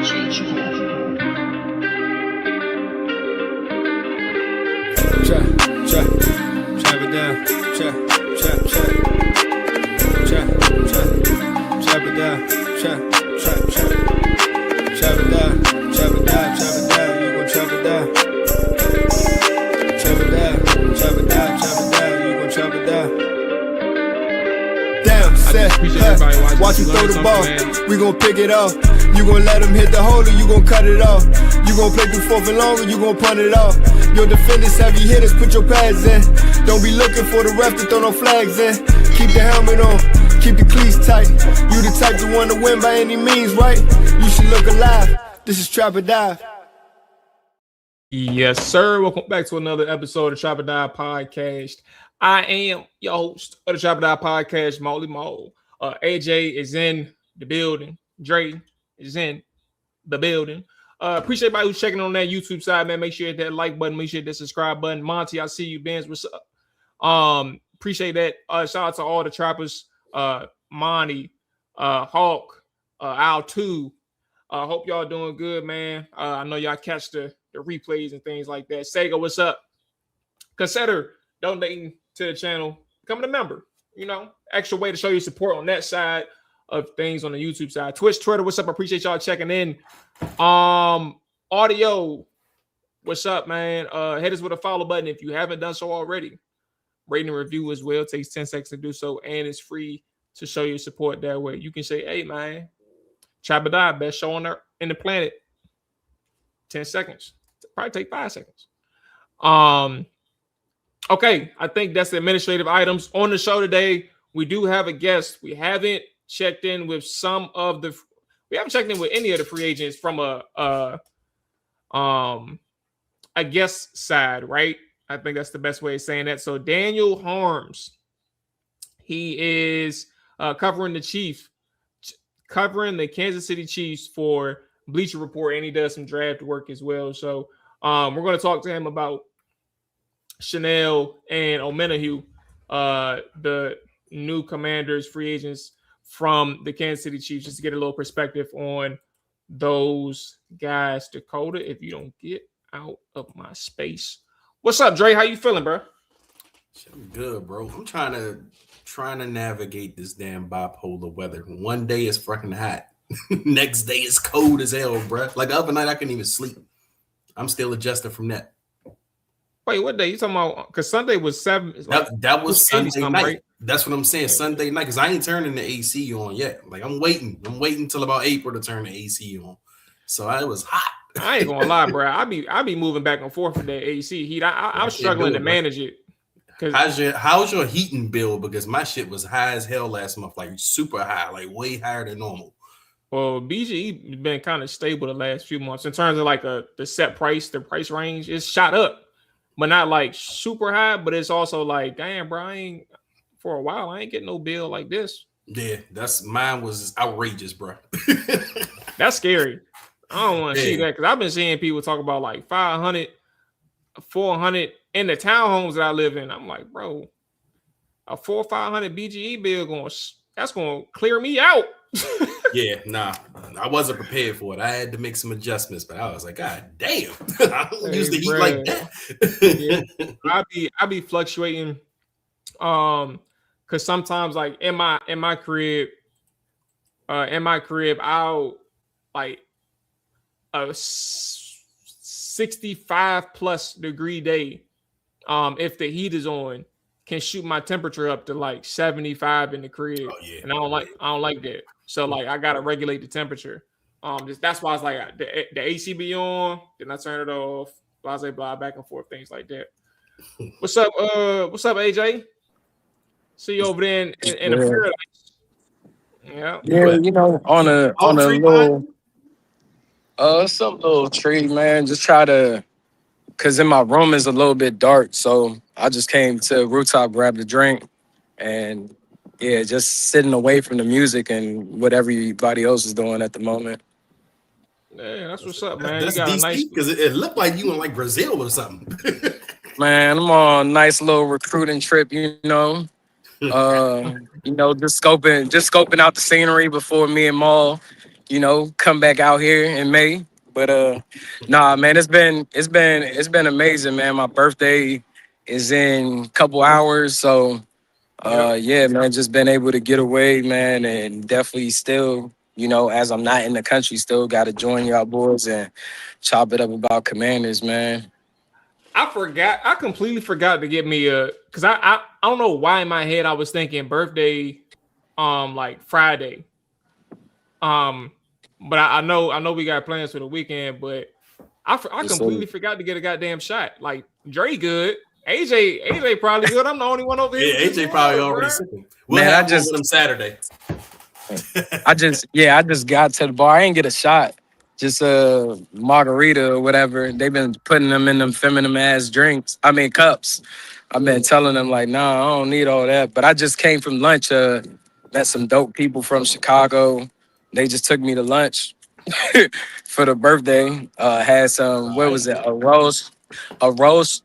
Chop it down, chop it down, chop it down, you gon' chop it down. Chop it down, you gon' chop it down. Damn, set, watch him throw the ball, we gon' pick it off. You gon' let him hit the hole or you gon' cut it off. You gon' play through fourth and long or you gon' punt it off. Your defenders, heavy hitters, put your pads in. Don't be looking for the ref to throw no flags in. Keep the helmet on, keep the cleats tight. You the type to want to win by any means, right? You should look alive. This is Trap or Dive. Yes, sir. Welcome back to another episode of Trap or Dive Podcast. I am your host of the Trap or Dive Podcast, Mual. AJ is in the building. Dre is in the building. Appreciate everybody who's checking on that YouTube side, man. Make sure you hit that like button. Make sure you hit that subscribe button. Monty, I see you. Benz, what's up? Appreciate that. Shout out to all the trappers. Monty, Hawk, Al 2. Hope y'all doing good, man. I know y'all catch the replays and things like that. Sega, what's up? Consider donating to the channel. Becoming a member. You know, extra way to show your support on that side of things on the YouTube side. Twitch, Twitter, what's up? I appreciate y'all checking in. Audio, what's up, man? Hit us with a follow button if you haven't done so already. Rating and review as well. It takes 10 seconds to do so, and it's free to show your support that way. You can say, hey, man, Trap or Dive, best show on the planet. 10 seconds. Probably take 5 seconds. Okay, I think that's the administrative items. On the show today, we do have a guest. We haven't checked in with we haven't checked in with any of the free agents from a guest side, right? I think that's the best way of saying that. So Daniel Harms, he is covering the Kansas City Chiefs for Bleacher Report, and he does some draft work as well. So we're going to talk to him about Chenal and Omenihu, the new Commanders, free agents from the Kansas City Chiefs, just to get a little perspective on those guys. Dakota, if you don't get out of my space. What's up, Dre? How you feeling, bro? I'm good, bro. I'm trying to navigate this damn bipolar weather. One day it's fucking hot. Next day it's cold as hell, bro. Like the other night I couldn't even sleep. I'm still adjusting from that. Wait, what day you talking about? Because Sunday was 7. That was Sunday night. Right? That's what I'm saying. Sunday night, because I ain't turning the AC on yet. Like I'm waiting until about April to turn the AC on. So it was hot. I ain't gonna lie, bro. I be moving back and forth with that AC heat. I'm struggling to manage it. How's your heating bill? Because my shit was high as hell last month, like super high, like way higher than normal. Well, BGE been kind of stable the last few months in terms of like the set price, the price range. It's shot up, but not like super high. But it's also like, damn, bro, for a while I ain't getting no bill like this. Yeah, mine was outrageous, bro. That's scary. I don't want to see that because I've been seeing people talk about like 500, 400 in the townhomes that I live in. I'm like, bro, a 400 or 500 BGE bill that's going to clear me out. Yeah, nah, I wasn't prepared for it. I had to make some adjustments, but I was like, God damn, I don't use the heat like that. Yeah. I be fluctuating, because sometimes like in my crib, I'll like a 65 plus degree day, if the heat is on, can shoot my temperature up to like 75 in the crib. Oh, yeah. And I don't like that. So like I gotta regulate the temperature. That's why it's like the AC be on, then I turn it off, blah, back and forth, things like that. What's up, AJ? See you over there in the paradise. Yeah, you know, on a little some little tree, man. Just try to, cause in my room is a little bit dark, so I just came to rooftop, grabbed a drink, and yeah, just sitting away from the music and what everybody else is doing at the moment. Yeah, that's what's up, man. That's you got DC, a nice, because it looked like you in like Brazil or something. Man, I'm on a nice little recruiting trip, you know. Just scoping out the scenery before me and Mual come back out here in May. But nah, man, it's been amazing, man. My birthday is in a couple hours, so Yep. yeah, man, just been able to get away, man, and definitely still, as I'm not in the country, still got to join y'all boys and chop it up about Commanders, man. I completely forgot to get me because I don't know why in my head I was thinking birthday, like Friday. But I know we got plans for the weekend, but I completely forgot to get a goddamn shot. Like Dre good, AJ probably good. I'm the only one over here. Yeah, AJ probably already sipping. We'll Man, have I just one with him Saturday. I just got to the bar. I ain't get a shot. Just a margarita or whatever. They've been putting them in them feminine ass drinks. I mean cups. I've been telling them like, nah, I don't need all that. But I just came from lunch. Met some dope people from Chicago. They just took me to lunch for the birthday. Had some, what was it? A roast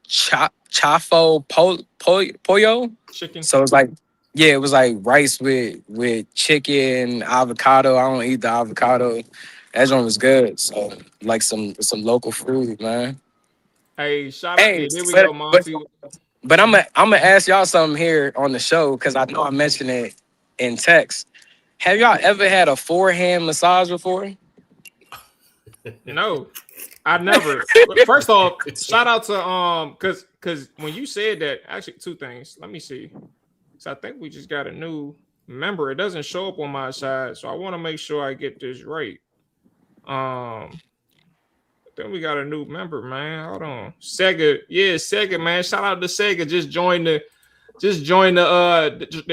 chafo pollo. Chicken. So it's like, yeah, it was like rice with chicken, avocado. I don't eat the avocado. That one was good. So like some local food, man. Hey, shout out! Hey, There we go, Monty. but I'm gonna ask y'all something here on the show because I know I mentioned it in text. Have y'all ever had a forehand massage before? No, I never. First off, shout out to because when you said that, actually two things. Let me see. So I think we just got a new member. It doesn't show up on my side, so I want to make sure I get this right. I think we got a new member, man. Hold on, Sega. Yeah, Sega, man. Shout out to Sega. Just joined the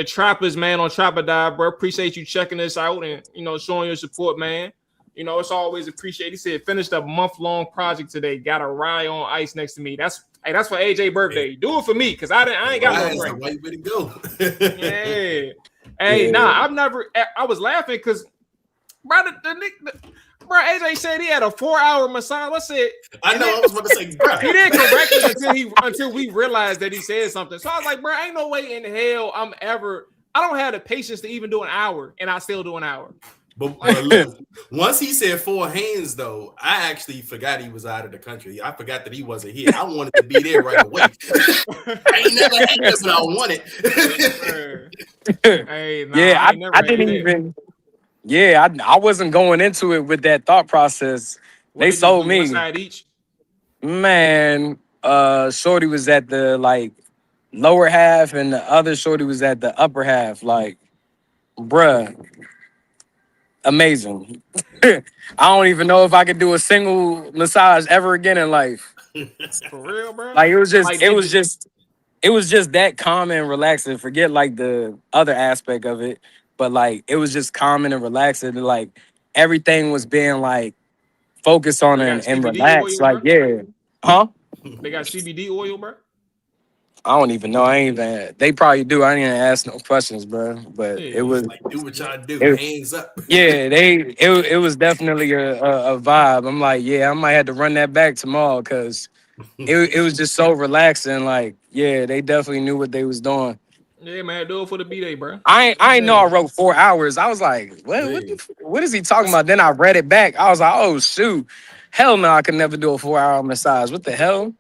trappers, man, on Trapper Die, bro. Appreciate you checking us out and showing your support, man. It's always appreciated. He said finished a month-long project today. Got a rye on ice next to me. That's for AJ birthday. Do it for me, cause I ain't got no drink. Right way to go. Yeah. Hey, nah, I was laughing because bro, bro, AJ said he had a 4-hour massage. I said, I know. I was about to say, bro. He didn't correct us until we realized that he said something. So I was like, bro, ain't no way in hell I don't have the patience to even do an hour, and I still do an hour. But look, once he said 4 hands, though, I actually forgot he was out of the country. I forgot that he wasn't here. I wanted to be there right away. I ain't never had this, but I wanted. Hey, nah, yeah, I didn't even. Yeah, I wasn't going into it with that thought process. They sold me. Each? Man, shorty was at the lower half, and the other shorty was at the upper half. Like, bruh. Amazing. I don't even know if I could do a single massage ever again in life. For real, bro? Like it was just that calm and relaxing. Forget like the other aspect of it, but like it was just calming and relaxing. And, like everything was being like focused on and relaxed. Like, yeah. Huh? They got CBD oil, bro? I don't even know. They probably do. I didn't even ask no questions, bro. But it was like, do what y'all do. Hands up. Yeah, it was definitely a vibe. I'm like, yeah, I might have to run that back tomorrow because it was just so relaxing. Like, yeah, they definitely knew what they was doing. Yeah, man, do it for the B-Day, bro. I know I wrote 4 hours. I was like, what is he talking about? Then I read it back. I was like, oh shoot. Hell no, I could never do a 4-hour massage. What the hell?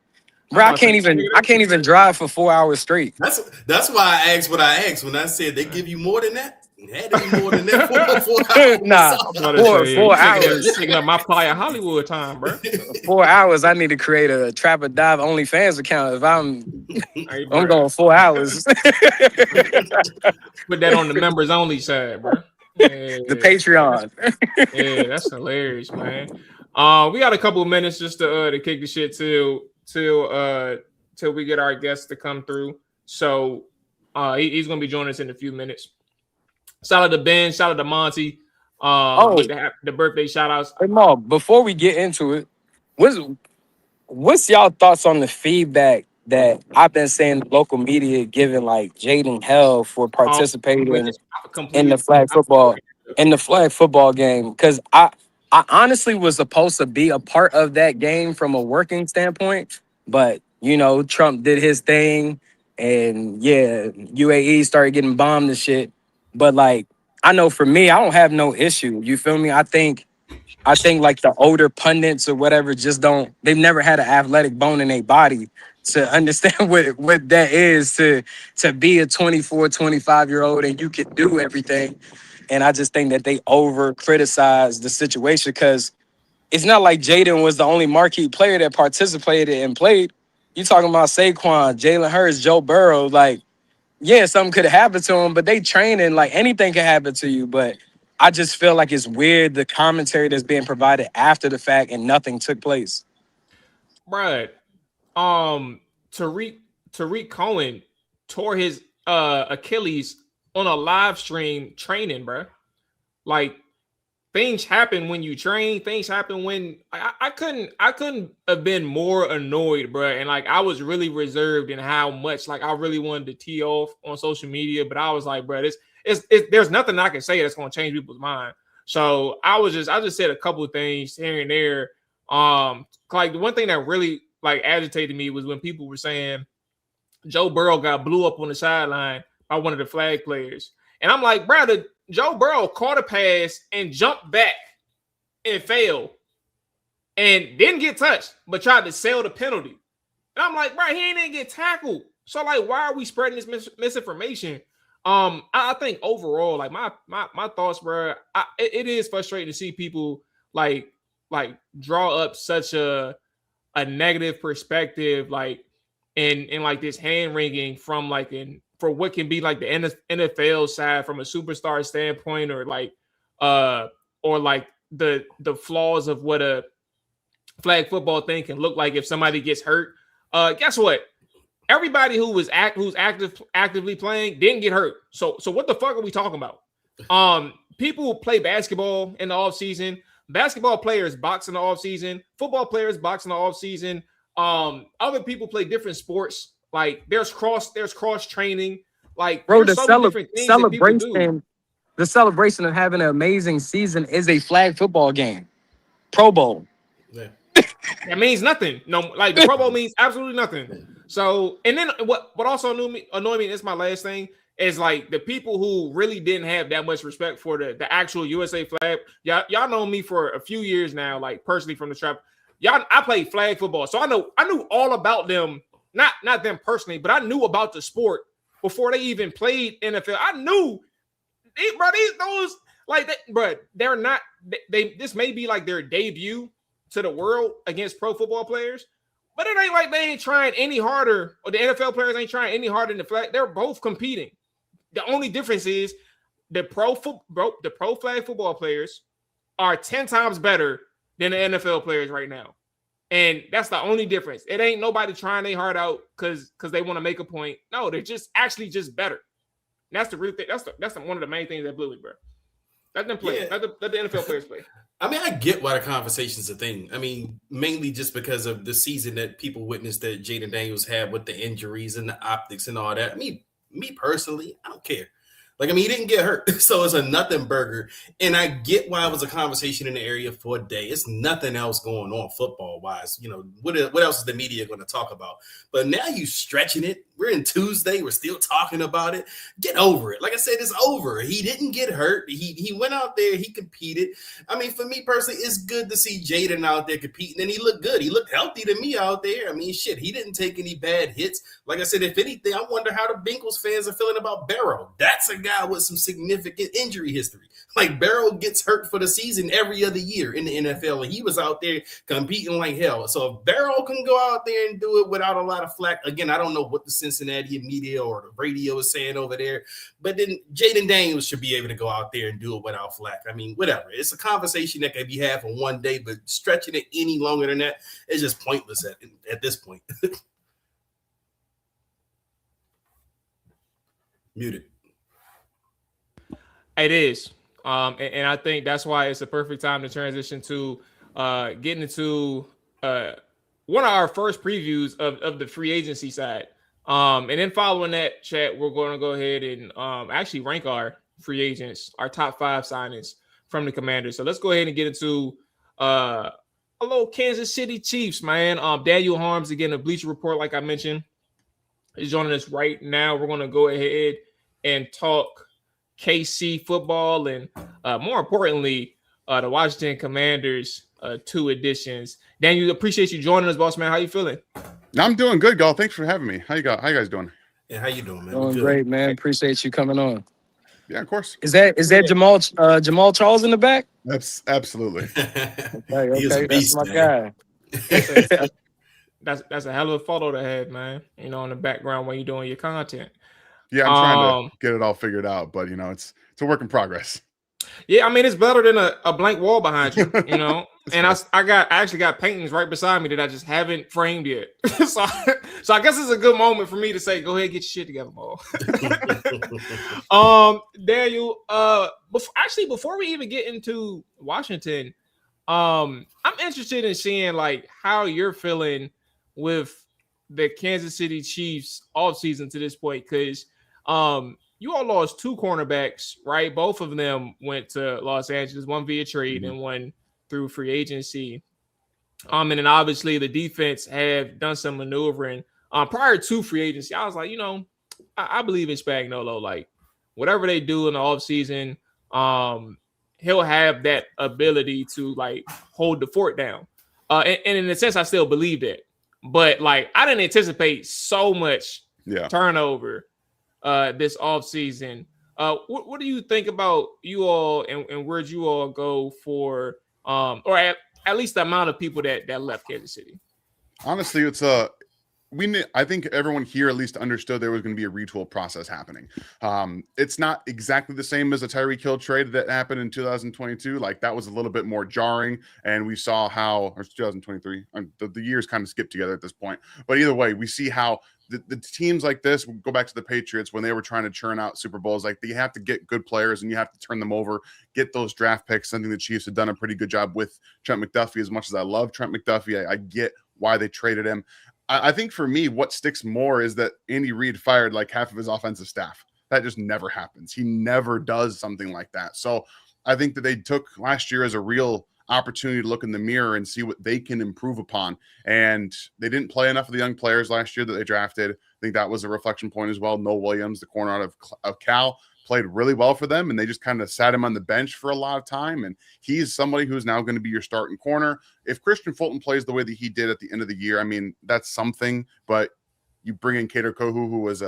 Bro, I can't even drive for 4 hours straight. That's why I asked what I asked when I said they give you more than that. It had to be more than that. 4 hours. Nah, 4 hours. Taking up my Playa Hollywood time, bro. 4 hours. I need to create a Trapper Dive OnlyFans account if I'm going 4 hours. Put that on the members only side, bro. Yeah, the Patreon. Yeah, that's hilarious, man. We got a couple of minutes just to kick the shit till we get our guests to come through. So he's gonna be joining us in a few minutes. Shout out to Ben, shout out to Monty. With the birthday shout outs. Hey Maul, before we get into it, what's y'all thoughts on the feedback that I've been seeing local media giving like Jaden hell for participating in the flag football game? Because I honestly was supposed to be a part of that game from a working standpoint, but Trump did his thing, and yeah, UAE started getting bombed and shit. But like, I know for me, I don't have no issue. You feel me? I think like the older pundits or whatever they've never had an athletic bone in their body to understand what that is to be a 24, 25-year-old and you can do everything. And I just think that they over criticize the situation because it's not like Jaden was the only marquee player that participated and played. You talking about Saquon, Jalen Hurts, Joe Burrow, like, yeah, something could have happened to him, but they training, like anything can happen to you. But I just feel like it's weird the commentary that's being provided after the fact and nothing took place. Right. Tariq Cohen tore his Achilles on a live stream training, bro. Like, things happen when you train. Things happen when I couldn't have been more annoyed, bro. And like, I was really reserved in how much like I really wanted to tee off on social media, but I was like, bro, there's nothing I can say that's gonna change people's mind. So I just said a couple of things here and there. Like the one thing that really like agitated me was when people were saying Joe Burrow got blew up on the sideline by one of the flag players, and I'm like, bro, Joe Burrow caught a pass and jumped back and failed and didn't get touched, but tried to sell the penalty. And I'm like, bro, he ain't even get tackled. So like, why are we spreading this misinformation? I think overall, like my thoughts, bro, it is frustrating to see people like draw up such a negative perspective, like in like this hand wringing from like for what can be like the NFL side from a superstar standpoint, or like the flaws of what a flag football thing can look like if somebody gets hurt. Guess what? Everybody who's actively playing didn't get hurt. So what the fuck are we talking about? People play basketball in the offseason. Basketball players box in the offseason. Football players box in the offseason. Other people play different sports. Like there's cross training. Like, bro, the celebration of having an amazing season is a flag football game. Pro Bowl. Yeah. That means nothing. No, like the Pro Bowl means absolutely nothing. So, and then what also annoyed me, and it's my last thing, is like the people who really didn't have that much respect for the actual USA flag. Y'all know me for a few years now, like personally from the trap. I played flag football, so I knew all about them. Not them personally, but I knew about the sport before they even played NFL. I knew, they're not. This may be like their debut to the world against pro football players, but it ain't like they ain't trying any harder, or the NFL players ain't trying any harder than the flag. They're both competing. The only difference is the pro flag football players are 10 times better than the NFL players right now. And that's the only difference. It ain't nobody trying their heart out because they want to make a point. No, they're just actually just better. And that's the real thing. That's one of the main things that blew it, bro. Let them play. Yeah. Let the NFL players play. I mean, I get why the conversation's a thing. I mean, mainly just because of the season that people witnessed that Jaden Daniels had with the injuries and the optics and all that. I mean, me personally, I don't care. Like, I mean, he didn't get hurt, so it's a nothing burger. And I get why it was a conversation in the area for a day. It's nothing else going on football-wise. You know, what else is the media going to talk about? But now you stretching it. We're in Tuesday. We're still talking about it. Get over it. Like I said, it's over. He didn't get hurt. He went out there. He competed. I mean, for me personally, it's good to see Jaden out there competing, and he looked good. He looked healthy to me out there. I mean, shit, he didn't take any bad hits. Like I said, if anything, I wonder how the Bengals fans are feeling about Barrow. That's a guy with some significant injury history. Like, Barrow gets hurt for the season every other year in the NFL, and he was out there competing like hell. So if Barrow can go out there and do it without a lot of flack, again, I don't know what the Cincinnati media or the radio is saying over there, but then Jaden Daniels should be able to go out there and do it without flack. I mean, whatever. It's a conversation that can be had for one day, but stretching it any longer than that is just pointless at this point. Muted. It is. And I think that's why it's a perfect time to transition to getting into one of our first previews of the free agency side. And then following that, chat, we're going to go ahead and actually rank our free agents, our top 5 signings from the Commanders. So let's go ahead and get into a little Kansas City Chiefs, man. Daniel Harms, again, a Bleacher Report, like I mentioned, is joining us right now. We're going to go ahead and talk KC football and more importantly, the Washington Commanders 2 editions. Daniel, appreciate you joining us, boss man. How you feeling? I'm doing good, Gal. Thanks for having me. How you guys doing? Yeah, how you doing, man? Doing great, man. Appreciate you coming on. Yeah, of course. Is that Jamal Charles in the back? That's absolutely. Okay, that's my guy. That's a hell of a photo to have, man. You know, in the background when you're doing your content. Yeah, I'm trying to get it all figured out, but it's a work in progress. Yeah, I mean it's better than a blank wall behind you, you know. And I actually got paintings right beside me that I just haven't framed yet. so I guess it's a good moment for me to say, go ahead, get your shit together, Mual. Daniel, before we even get into Washington, I'm interested in seeing like how you're feeling with the Kansas City Chiefs offseason to this point, because you all lost 2 cornerbacks, right? Both of them went to Los Angeles, one via trade and one through free agency. And then obviously the defense have done some maneuvering prior to free agency. I was like, I believe in Spagnuolo. Like whatever they do in the offseason, he'll have that ability to like hold the fort down. And in a sense, I still believe that. But like I didn't anticipate so much turnover this offseason. What do you think about you all and where'd you all go for or at least the amount of people that left Kansas City? Honestly, I think everyone here at least understood there was going to be a retool process happening. It's not exactly the same as a Tyreek Hill trade that happened in 2022. Like that was a little bit more jarring, and we saw how, or 2023, the years kind of skipped together at this point. But either way, we see how the teams like this, we'll go back to the Patriots when they were trying to churn out Super Bowls. Like you have to get good players and you have to turn them over, get those draft picks. Something the Chiefs have done a pretty good job with Trent McDuffie. As much as I love Trent McDuffie, I get why they traded him. I think for me, what sticks more is that Andy Reid fired like half of his offensive staff. That just never happens. He never does something like that. So I think that they took last year as a real opportunity to look in the mirror and see what they can improve upon. And they didn't play enough of the young players last year that they drafted. I think that was a reflection point as well. Noah Williams, the corner out of Cal, played really well for them, and they just kind of sat him on the bench for a lot of time. And he's somebody who's now going to be your starting corner. If Christian Fulton plays the way that he did at the end of the year, I mean, that's something. But you bring in Kader Kohu, who was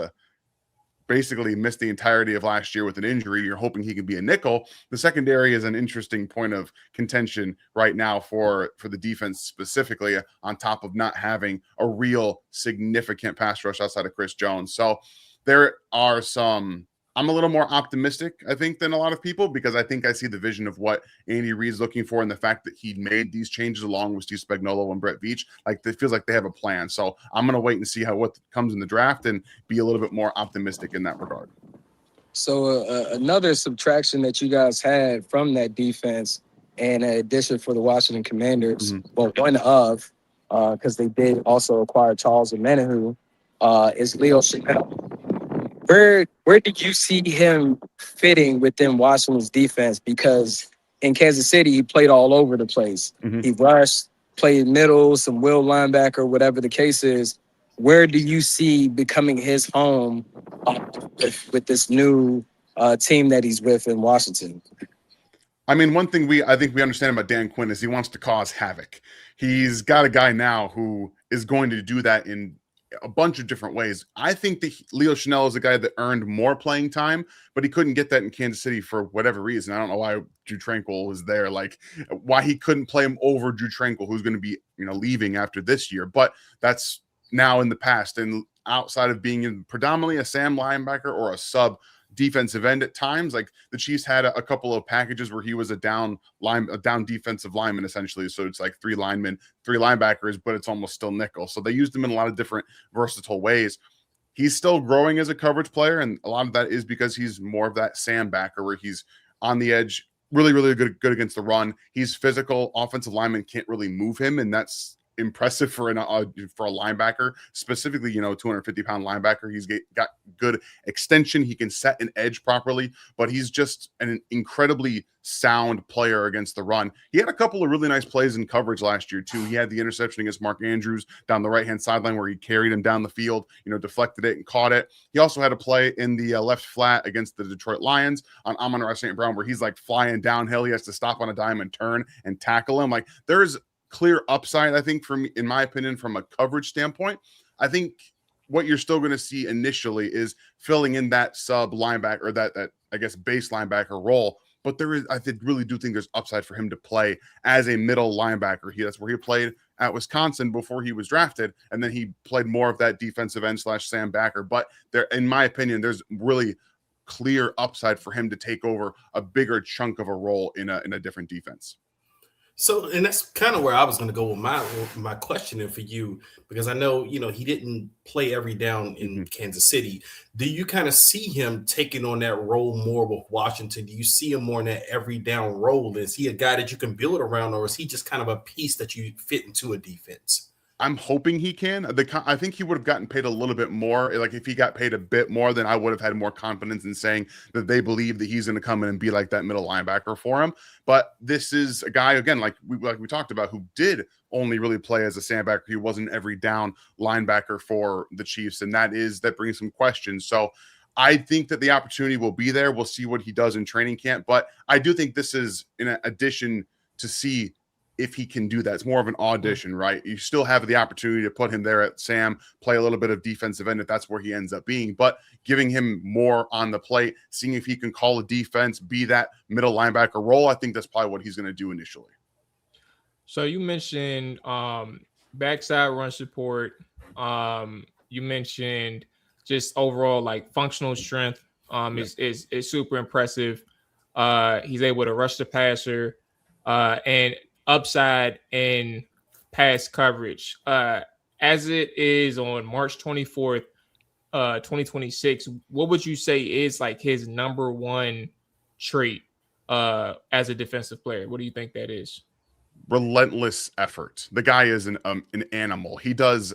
basically missed the entirety of last year with an injury. You're hoping he can be a nickel. The secondary is an interesting point of contention right now for the defense specifically, on top of not having a real significant pass rush outside of Chris Jones. So there are some – I'm a little more optimistic, I think, than a lot of people, because I think I see the vision of what Andy Reid's looking for and the fact that he made these changes along with Steve Spagnuolo and Brett Veach. Like, it feels like they have a plan. So I'm going to wait and see what comes in the draft and be a little bit more optimistic in that regard. So another subtraction that you guys had from that defense and an addition for the Washington Commanders, well, one of, because they did also acquire Charles Omenihu, is Leo Chenal. Where did you see him fitting within Washington's defense? Because in Kansas City, he played all over the place. He rushed, played middle, some will linebacker, whatever the case is. Where do you see becoming his home with this new team that he's with in Washington? I mean, one thing I think we understand about Dan Quinn is he wants to cause havoc. He's got a guy now who is going to do that in a bunch of different ways. I think that Leo Chenal is a guy that earned more playing time, but he couldn't get that in Kansas City for whatever reason. I don't know why Drew Tranquil was there, like why he couldn't play him over Drew Tranquil, who's going to be, leaving after this year. But that's now in the past. And outside of being predominantly a Sam linebacker or a sub defensive end at times, like the Chiefs had a couple of packages where he was a down defensive lineman essentially. So it's like 3 linemen, 3 linebackers, but it's almost still nickel. So they used him in a lot of different versatile ways. He's still growing as a coverage player, and a lot of that is because he's more of that Sam backer where he's on the edge, really, really good against the run. He's physical. Offensive linemen can't really move him, and that's impressive for a linebacker, specifically, 250-pound linebacker. He's got good extension. He can set an edge properly, but he's just an incredibly sound player against the run. He had a couple of really nice plays in coverage last year too. He had the interception against Mark Andrews down the right-hand sideline where he carried him down the field, deflected it and caught it. He also had a play in the left flat against the Detroit Lions on Amon-Ra St. Brown where he's like flying downhill. He has to stop on a dime and turn and tackle him. Like, there's clear upside, I think, in my opinion, from a coverage standpoint. I think what you're still going to see initially is filling in that sub linebacker, or that I guess base linebacker role. But I really do think there's upside for him to play as a middle linebacker. That's where he played at Wisconsin before he was drafted, and then he played more of that defensive end / Sam backer. But there, in my opinion, there's really clear upside for him to take over a bigger chunk of a role in a different defense. So, and that's kind of where I was going to go with my questioning for you, because I know, he didn't play every down in Kansas City. Do you kind of see him taking on that role more with Washington? Do you see him more in that every down role? Is he a guy that you can build around, or is he just kind of a piece that you fit into a defense? I'm hoping he can. I think he would have gotten paid a little bit more. Like, if he got paid a bit more, then I would have had more confidence in saying that they believe that he's going to come in and be like that middle linebacker for him. But this is a guy, again, like we talked about, who did only really play as a sandbacker. He wasn't every down linebacker for the Chiefs, and that brings some questions. So I think that the opportunity will be there. We'll see what he does in training camp. But I do think this is in addition to see if he can do that. It's more of an audition, right? You still have the opportunity to put him there at Sam, play a little bit of defensive end if that's where he ends up being, but giving him more on the plate, seeing if he can call a defense, be that middle linebacker role. I think that's probably what he's going to do initially. So you mentioned backside run support. You mentioned just overall like functional strength is super impressive. He's able to rush the passer and upside in pass coverage. As it is on March 24th, 2026, what would you say is like his number one trait as a defensive player? What do you think that is? Relentless effort. The guy is an animal. He does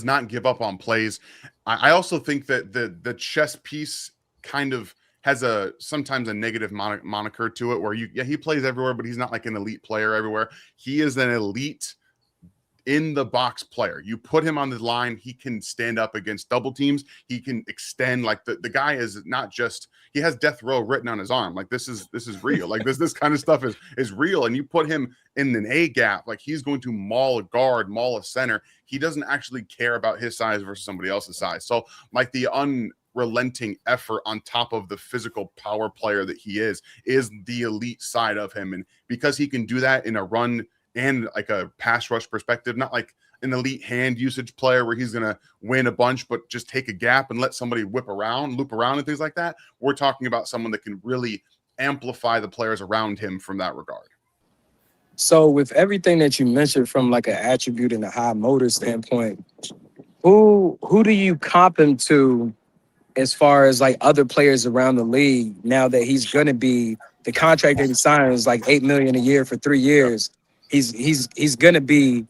not give up on plays. I also think that the chess piece kind of has sometimes a negative moniker to it, where he plays everywhere, but he's not like an elite player everywhere. He is an elite in the box player. You put him on the line, he can stand up against double teams. He can extend. Like, the guy is not just, he has death row written on his arm. Like, this is real. Like, this kind of stuff is real. And you put him in an A gap, like, he's going to maul a guard, maul a center. He doesn't actually care about his size versus somebody else's size. So, like, the unrelenting effort on top of the physical power player that he is the elite side of him. And because he can do that in a run and like a pass rush perspective, not like an elite hand usage player where he's going to win a bunch, but just take a gap and let somebody loop around and things like that. We're talking about someone that can really amplify the players around him from that regard. So with everything that you mentioned from like an attribute and a high motor standpoint, who do you comp him to as far as like other players around the league now that he's going to be, the contract that he signed is like $8 million a year for 3 years. He's going to be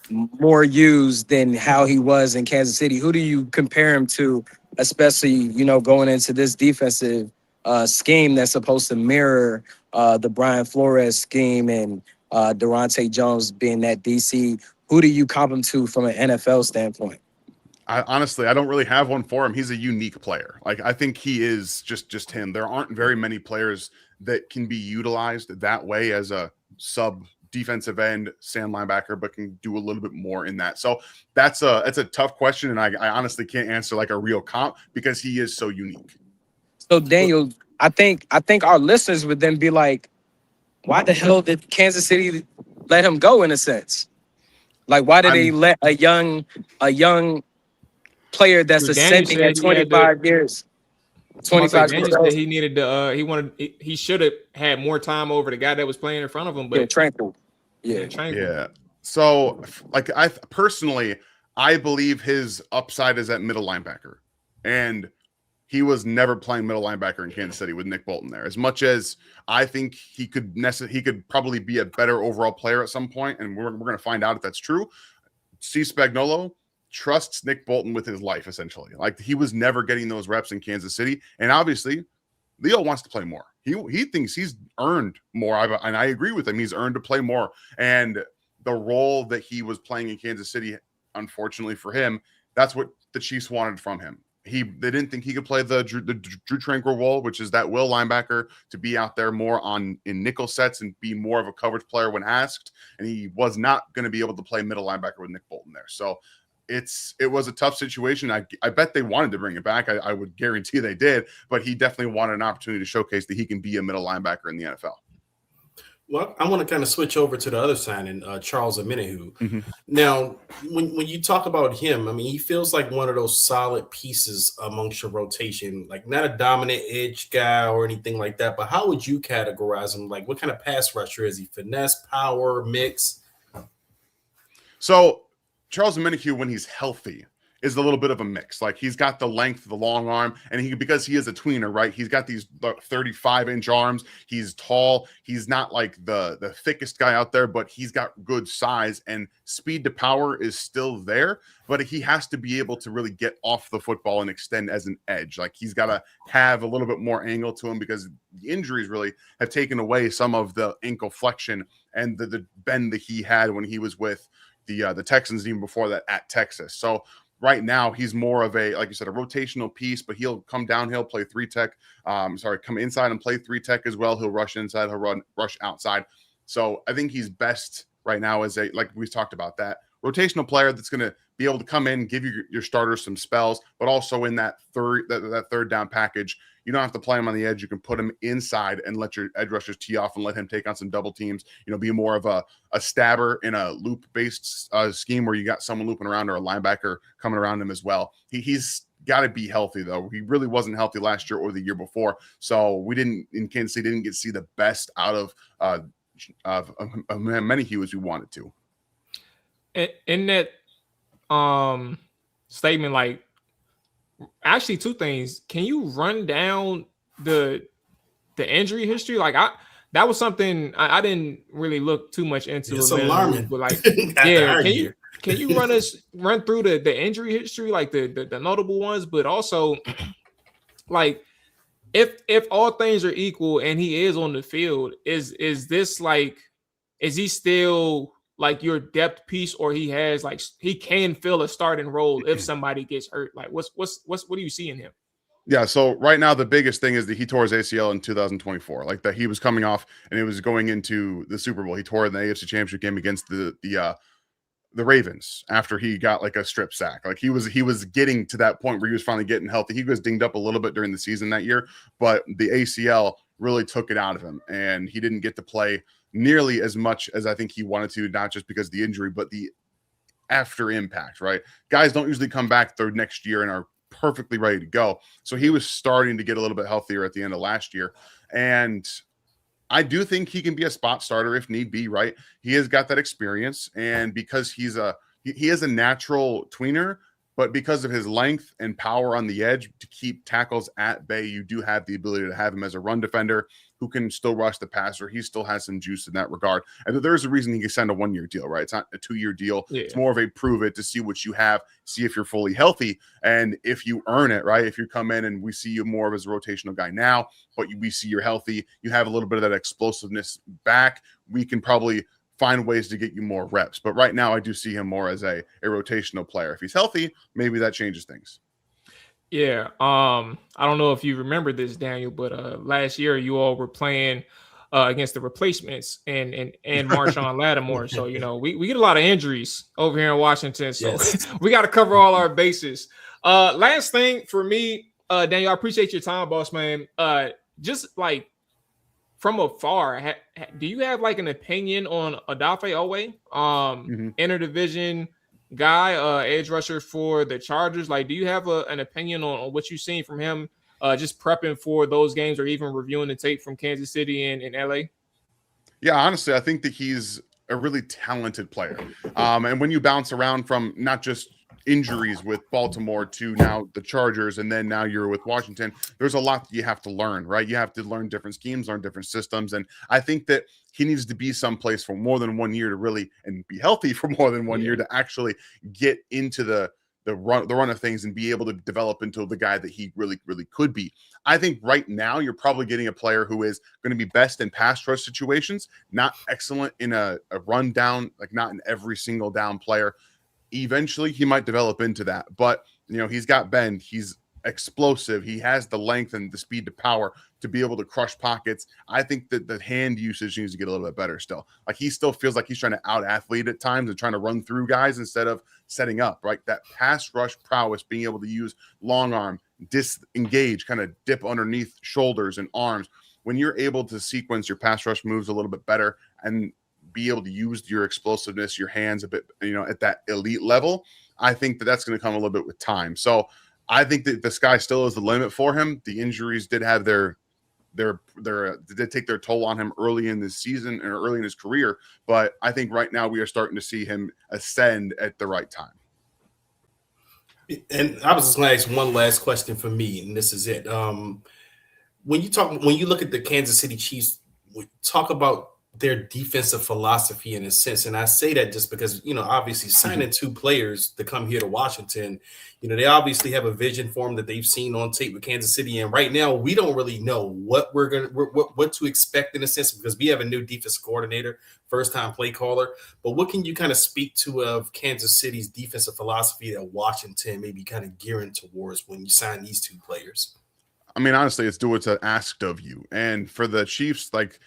more used than how he was in Kansas City. Who do you compare him to, especially, going into this defensive scheme that's supposed to mirror the Brian Flores scheme and Durante Jones being that DC? Who do you comp him to from an NFL standpoint? Honestly, I don't really have one for him. He's a unique player. Like, I think he is just him. There aren't very many players that can be utilized that way as a sub defensive end, stand linebacker, but can do a little bit more in that. So that's a tough question, and I honestly can't answer like a real comp because he is so unique. So Daniel, I think our listeners would then be like, why the hell did Kansas City let him go in a sense? Like, why did they let a young player that's ascending at 25 years? 25 years. He needed to. He should have had more time over the guy that was playing in front of him. But Tranquil. Yeah. So, like, I personally believe his upside is at middle linebacker, and he was never playing middle linebacker in Kansas City with Nick Bolton there. As much as I think he could probably be a better overall player at some point, and we're going to find out if that's true. C. Spagnuolo trusts Nick Bolton with his life, essentially. Like, he was never getting those reps in Kansas City, and obviously Leo wants to play more. He thinks he's earned more, and I agree with him. He's earned to play more, and the role that he was playing in Kansas City, unfortunately for him, that's what the Chiefs wanted from him. They didn't think he could play the Drew Tranquil role, which is that will linebacker, to be out there more in nickel sets and be more of a coverage player when asked. And he was not going to be able to play middle linebacker with Nick Bolton there. So it was a tough situation. I bet they wanted to bring it back. I would guarantee they did, but he definitely wanted an opportunity to showcase that he can be a middle linebacker in the NFL. Well, I want to kind of switch over to the other signing, Charles Omenihu. Mm-hmm. Now, when you talk about him, I mean, he feels like one of those solid pieces amongst your rotation, like not a dominant edge guy or anything like that. But how would you categorize him? Like, what kind of pass rusher is he? Finesse, power, mix? So Charles Omenihu, when he's healthy, is a little bit of a mix. Like, he's got the length, the long arm, and because he is a tweener, right? He's got these 35-inch arms. He's tall. He's not like the thickest guy out there, but he's got good size, and speed to power is still there, but he has to be able to really get off the football and extend as an edge. Like, he's got to have a little bit more angle to him because the injuries really have taken away some of the ankle flexion and the bend that he had when he was with the Texans, even before that at Texas. So right now, he's more of a, like you said, a rotational piece, but he'll come downhill, play come inside and play 3-tech as well. He'll rush inside, he'll rush outside. So I think he's best right now as like we talked about, that rotational player that's going to be able to come in, give your starters some spells, but also in that third down package, you don't have to play him on the edge. You can put him inside and let your edge rushers tee off and let him take on some double teams, be more of a stabber in a loop-based scheme where you got someone looping around or a linebacker coming around him as well. He's got to be healthy, though. He really wasn't healthy last year or the year before. So we in Kansas City didn't get to see the best out of Omenihu as we wanted to. In that statement, like, actually two things. Can you run down the injury history? Like, that was something I didn't really look too much into. It's alarming. But like, yeah, can you run through the injury history, like the notable ones, but also like if all things are equal and he is on the field, is this like, is he still like your depth piece, or he can fill a starting role if somebody gets hurt? Like, what do you see in him? Yeah, so right now the biggest thing is that he tore his ACL in 2024. Like, that he was coming off and it was going into the Super Bowl. He tore in the AFC Championship game against the Ravens after he got like a strip sack. Like, he was getting to that point where he was finally getting healthy. He was dinged up a little bit during the season that year, but the ACL really took it out of him, and he didn't get to play nearly as much as I think he wanted to, not just because of the injury, but the after impact, right? Guys don't usually come back the next year and are perfectly ready to go. So he was starting to get a little bit healthier at the end of last year. And I do think he can be a spot starter if need be, right? He has got that experience. And because he is a natural tweener, but because of his length and power on the edge to keep tackles at bay, you do have the ability to have him as a run defender who can still rush the passer. He still has some juice in that regard. And there's a reason he can sign a 1-year deal, right? It's not a 2-year deal. Yeah. It's more of a prove it to see what you have, see if you're fully healthy. And if you earn it, right? If you come in and we see you more as a rotational guy now, but we see you're healthy, you have a little bit of that explosiveness back, we can probably find ways to get you more reps. But right now I do see him more as a rotational player. If he's healthy, maybe that changes things. Yeah. I don't know if you remember this, Daniel, but last year you all were playing against the replacements and Marshawn Lattimore. So, we get a lot of injuries over here in Washington. So yes. We got to cover all our bases. Last thing for me, Daniel, I appreciate your time, boss man. Just like from afar, do you have like an opinion on Odafe Owe, interdivision guy, edge rusher for the Chargers? Like, do you have an opinion on what you've seen from him, just prepping for those games or even reviewing the tape from Kansas City and LA? Yeah, honestly, I think that he's a really talented player. And when you bounce around from not just injuries with Baltimore to now the Chargers, and then now you're with Washington. There's a lot that you have to learn, right? You have to learn different schemes, learn different systems. And I think that he needs to be someplace for more than 1 year to really, and be healthy for more than 1 year to actually get into the run of things and be able to develop into the guy that he really, really could be. I think right now you're probably getting a player who is going to be best in pass rush situations, not excellent in a run down, like not in every single down player. Eventually he might develop into that, but he's got bend, he's explosive, he has the length and the speed to power to be able to crush pockets. I think that the hand usage needs to get a little bit better still. Like, he still feels like he's trying to out athlete at times and trying to run through guys instead of setting up, right? That pass rush prowess, being able to use long arm, disengage, kind of dip underneath shoulders and arms. When you're able to sequence your pass rush moves a little bit better and be able to use your explosiveness, your hands a bit, at that elite level, I think that that's going to come a little bit with time. So I think that the sky still is the limit for him. The injuries did have did take their toll on him early in this season or early in his career. But I think right now we are starting to see him ascend at the right time. And I was just going to ask one last question for me, and this is it. When you look at the Kansas City Chiefs, we talk about their defensive philosophy in a sense. And I say that just because, obviously signing two players to come here to Washington, they obviously have a vision for them that they've seen on tape with Kansas City. And right now we don't really know what what to expect in a sense, because we have a new defensive coordinator, first time play caller. But what can you kind of speak to of Kansas City's defensive philosophy that Washington may be kind of gearing towards when you sign these two players? I mean, honestly, it's do what's asked of you. And for the Chiefs, like,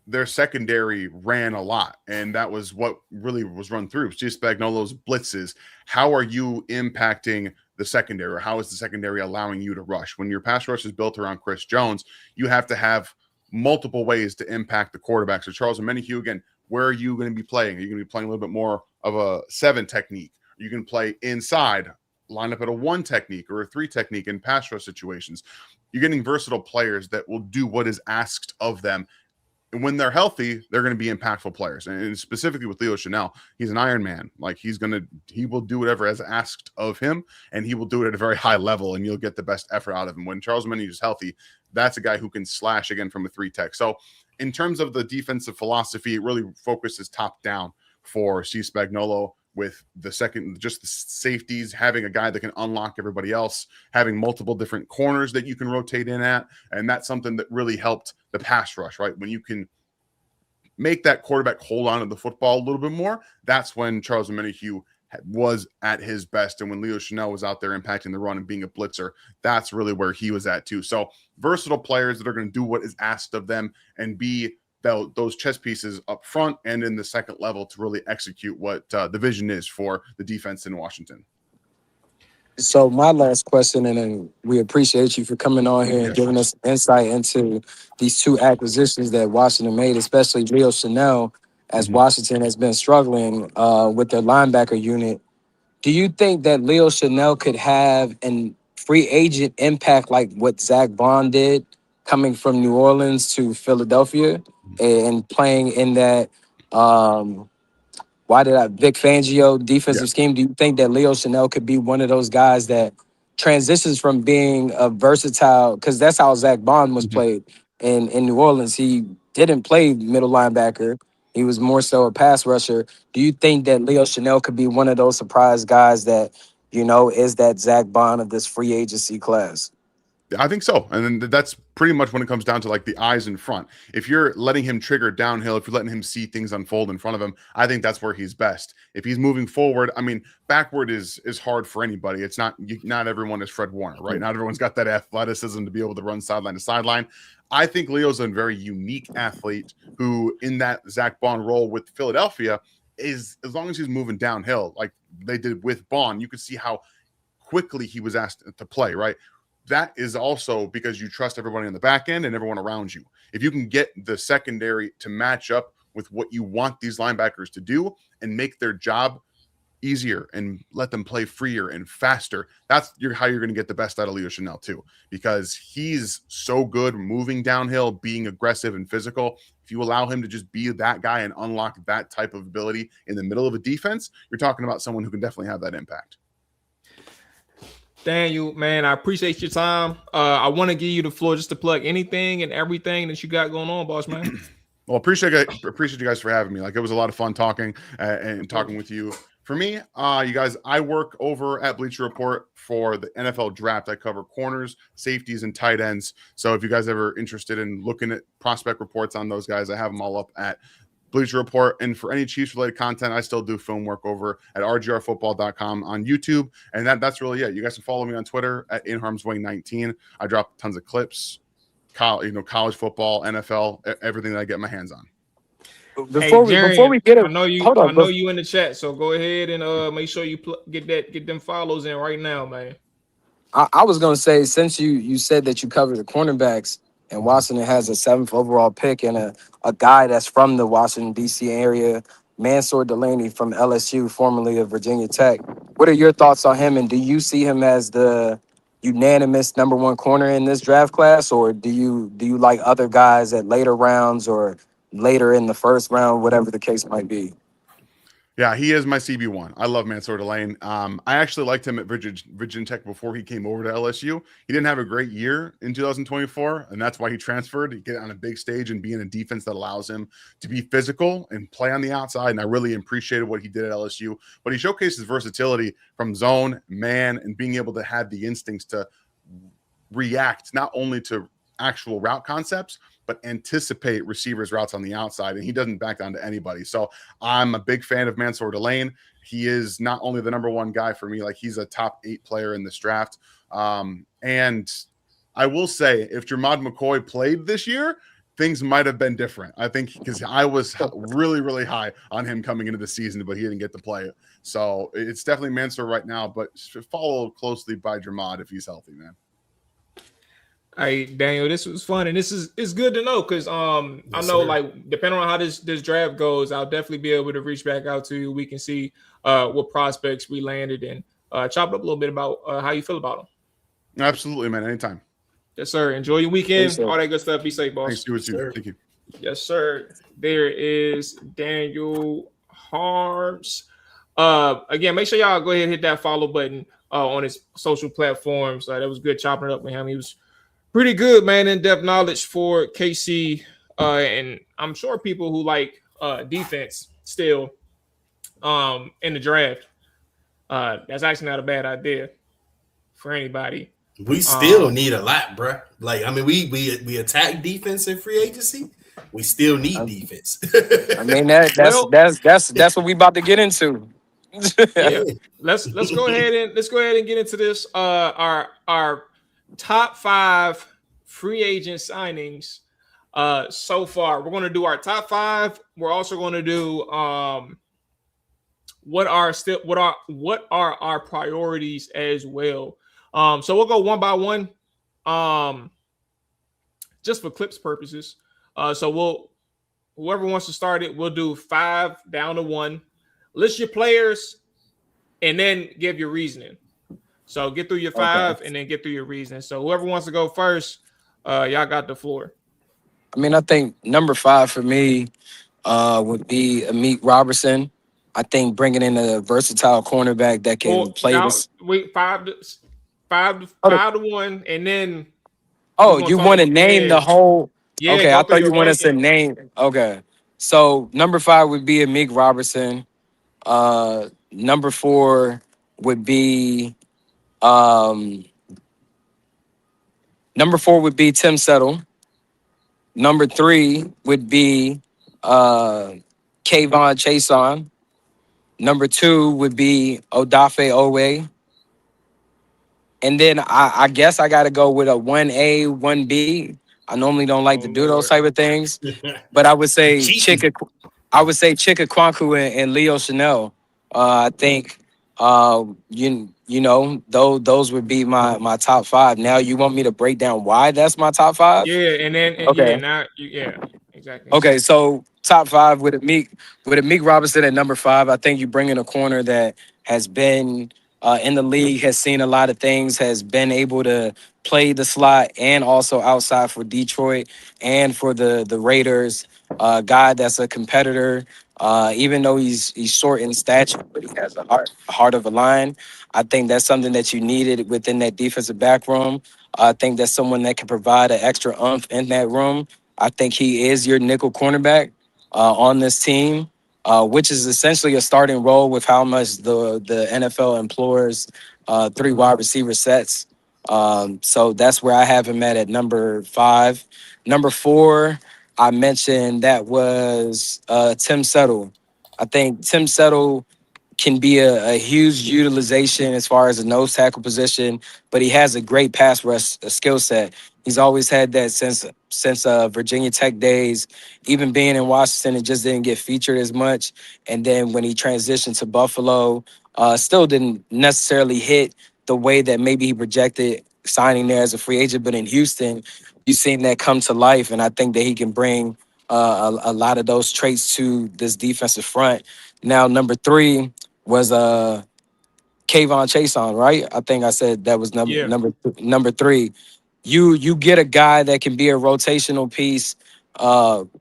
their secondary ran a lot, and that was what really was run through. Steve Spagnuolo's blitzes. How are you impacting the secondary, or how is the secondary allowing you to rush? When your pass rush is built around Chris Jones, you have to have multiple ways to impact the quarterback. So Charles Omenihu, again, where are you going to be playing? Are you going to be playing a little bit more of a 7 technique? Are you going to play inside, line up at a 1 technique or a 3 technique in pass rush situations? You're getting versatile players that will do what is asked of them. And when they're healthy, they're going to be impactful players. And specifically with Leo Chenal, he's an Iron Man. Like, he will do whatever is asked of him, and he will do it at a very high level, and you'll get the best effort out of him. When Charles Omenihu is healthy, that's a guy who can slash again from a 3 tech. So in terms of the defensive philosophy, it really focuses top down for Steve Spagnuolo, with just the safeties, having a guy that can unlock everybody else, having multiple different corners that you can rotate in at. And that's something that really helped the pass rush, right? When you can make that quarterback hold on to the football a little bit more, that's when Charles Omenihu was at his best. And when Leo Chenal was out there impacting the run and being a blitzer, that's really where he was at too. So versatile players that are going to do what is asked of them and be those chess pieces up front and in the second level to really execute what the vision is for the defense in Washington. So my last question, and then we appreciate you for coming on here and giving us insight into these 2 acquisitions that Washington made, especially Leo Chenal, as Washington has been struggling with their linebacker unit. Do you think that Leo Chenal could have an free agent impact like what Zach Bond did, coming from New Orleans to Philadelphia and playing in that Vic Fangio defensive scheme? Do you think that Leo Chenal could be one of those guys that transitions from being a versatile, because that's how Zach Bond was played in New Orleans. He didn't play middle linebacker. He was more so a pass rusher. Do you think that Leo Chenal could be one of those surprise guys that, is that Zach Bond of this free agency class? I think so. And then that's pretty much when it comes down to like the eyes in front. If you're letting him trigger downhill, if you're letting him see things unfold in front of him, I think that's where he's best. If he's moving forward, I mean, backward is hard for anybody. It's not everyone is Fred Warner, right? Not everyone's got that athleticism to be able to run sideline to sideline. I think Leo's a very unique athlete who, in that Zach Bond role with Philadelphia, is, as long as he's moving downhill, like they did with Bond, you could see how quickly he was asked to play, right? That is also because you trust everybody on the back end and everyone around you. If you can get the secondary to match up with what you want these linebackers to do and make their job easier and let them play freer and faster, that's how you're going to get the best out of Leo Chenal too, because he's so good moving downhill, being aggressive and physical. If you allow him to just be that guy and unlock that type of ability in the middle of a defense, you're talking about someone who can definitely have that impact. Daniel, man, I appreciate your time. I want to give you the floor just to plug anything and everything that you got going on, boss man. Well, appreciate you guys for having me. Like, it was a lot of fun talking and talking with you. For me, you guys, I work over at Bleacher Report for the NFL draft. I cover corners, safeties, and tight ends. So if you guys ever interested in looking at prospect reports on those guys, I have them all up at Bleacher Report. And for any Chiefs related content, I still do film work over at rgrfootball.com on YouTube. And that's really it. You guys can follow me on Twitter at InHarmsWay19. I drop tons of clips, college football, NFL, everything that I get my hands on. Before we get it, I know you in the chat, so go ahead and make sure you get them follows in right now, man. I was gonna say, since you said that you cover the cornerbacks, and Washington has a 7th overall pick and a guy that's from the Washington, D.C. area, Mansour Delaney from LSU, formerly of Virginia Tech. What are your thoughts on him, and do you see him as the unanimous #1 corner in this draft class, or do you like other guys at later rounds or later in the first round, whatever the case might be? Yeah, he is my CB1. I love Mansour Delaney. I actually liked him at Virginia Tech before he came over to LSU. He didn't have a great year in 2024, and that's why he transferred. He get on a big stage and be in a defense that allows him to be physical and play on the outside, and I really appreciated what he did at LSU. But he showcased his versatility from zone, man, and being able to have the instincts to react not only to actual route concepts, but anticipate receivers' routes on the outside, and he doesn't back down to anybody. So I'm a big fan of Mansour Delaney. He is not only the #1 guy for me, like he's a top 8 player in this draft. And I will say, if Jermod McCoy played this year, things might have been different. I think because I was really, really high on him coming into the season, but he didn't get to play it. So it's definitely Mansour right now, but followed closely by Jermod if he's healthy, man. All right, Daniel, this was fun, and it's good to know because I know, like, depending on how this draft goes, I'll definitely be able to reach back out to you. We can see what prospects we landed and chop it up a little bit about how you feel about them. Absolutely, man. Anytime. Yes, sir. Enjoy your weekend. All that good stuff. Be safe, boss. Thanks, you too. Thank you. Yes, sir. There is Daniel Harms. Again, make sure y'all go ahead and hit that follow button on his social platforms. That was good chopping it up with him. He was pretty good, man. In-depth knowledge for KC, and I'm sure people who like defense still in the draft. That's actually not a bad idea for anybody. We still need a lot, bro. Like, I mean, we attack defense in free agency. We still need defense. I mean, that's what we about to get into. Yeah. Let's go ahead and get into this. Our top 5 free agent signings so far. We're going to do our top 5. We're also going to do what are our priorities as well. So we'll go one by one, just for clips purposes. So whoever wants to start it, we'll do 5 down to 1. List your players and then give your reasoning. So get through your 5 and then get through your reasoning. So whoever wants to go first, y'all got the floor. I mean, I think number 5 for me would be Amik Robertson. I think bringing in a versatile cornerback that can play this. Wait, 5 to 1, and then. Oh, you want to name the whole? Yeah. Okay, I thought you wanted to name. Okay, so number 5 would be Amik Robertson. Number 4 would be Tim Settle. Number 3 would be Kayvon Chason. Number 2 would be Odafe Owe. And then I guess I got to go with a 1A, 1B. I normally don't like to do those type of things, but I would say Chika Kwaku and Leo Chenal. I think you know those would be my top 5. Now you want me to break down why that's my top 5? Yeah, and then exactly. Okay, so top 5 with Amik Robinson at number 5. I think you bring in a corner that has been in the league, has seen a lot of things, has been able to play the slot and also outside for Detroit and for the Raiders. Guy that's a competitor, Even though he's short in stature, but he has a heart of a lion. I think that's something that you needed within that defensive back room. I think that's someone that can provide an extra oomph in that room. I think he is your nickel cornerback on this team, which is essentially a starting role with how much the NFL implores three wide receiver sets. So that's where I have him at number 5. Number 4, I mentioned that was Tim Settle. I think Tim Settle can be a huge utilization as far as a nose tackle position, but he has a great pass rush skill set. He's always had that since Virginia Tech days. Even being in Washington, it just didn't get featured as much. And then when he transitioned to Buffalo, still didn't necessarily hit the way that maybe he projected signing there as a free agent. But in Houston, you've seen that come to life, and I think that he can bring a lot of those traits to this defensive front. Now, number 3 was Kayvon Chason, right? I think I said that was Yeah. number 3. You get a guy that can be a rotational piece,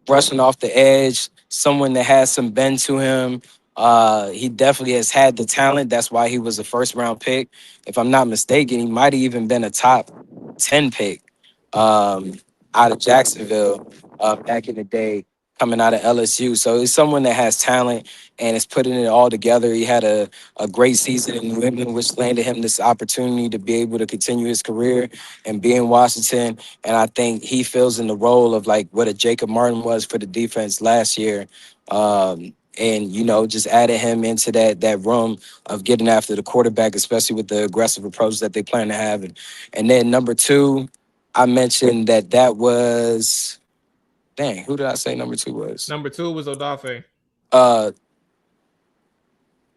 rushing off the edge, someone that has some bend to him. He definitely has had the talent. That's why he was a first round pick. If I'm not mistaken, he might have even been a top 10 pick um, out of Jacksonville back in the day, coming out of LSU. So he's someone that has talent and is putting it all together. He had a great season in New England, which landed him this opportunity to be able to continue his career and be in Washington. And I think he fills in the role of like what a Jacob Martin was for the defense last year. And just added him into that room of getting after the quarterback, especially with the aggressive approach that they plan to have. And then number 2, I mentioned that was who did I say number 2 was? Number 2 was Odafe. Uh,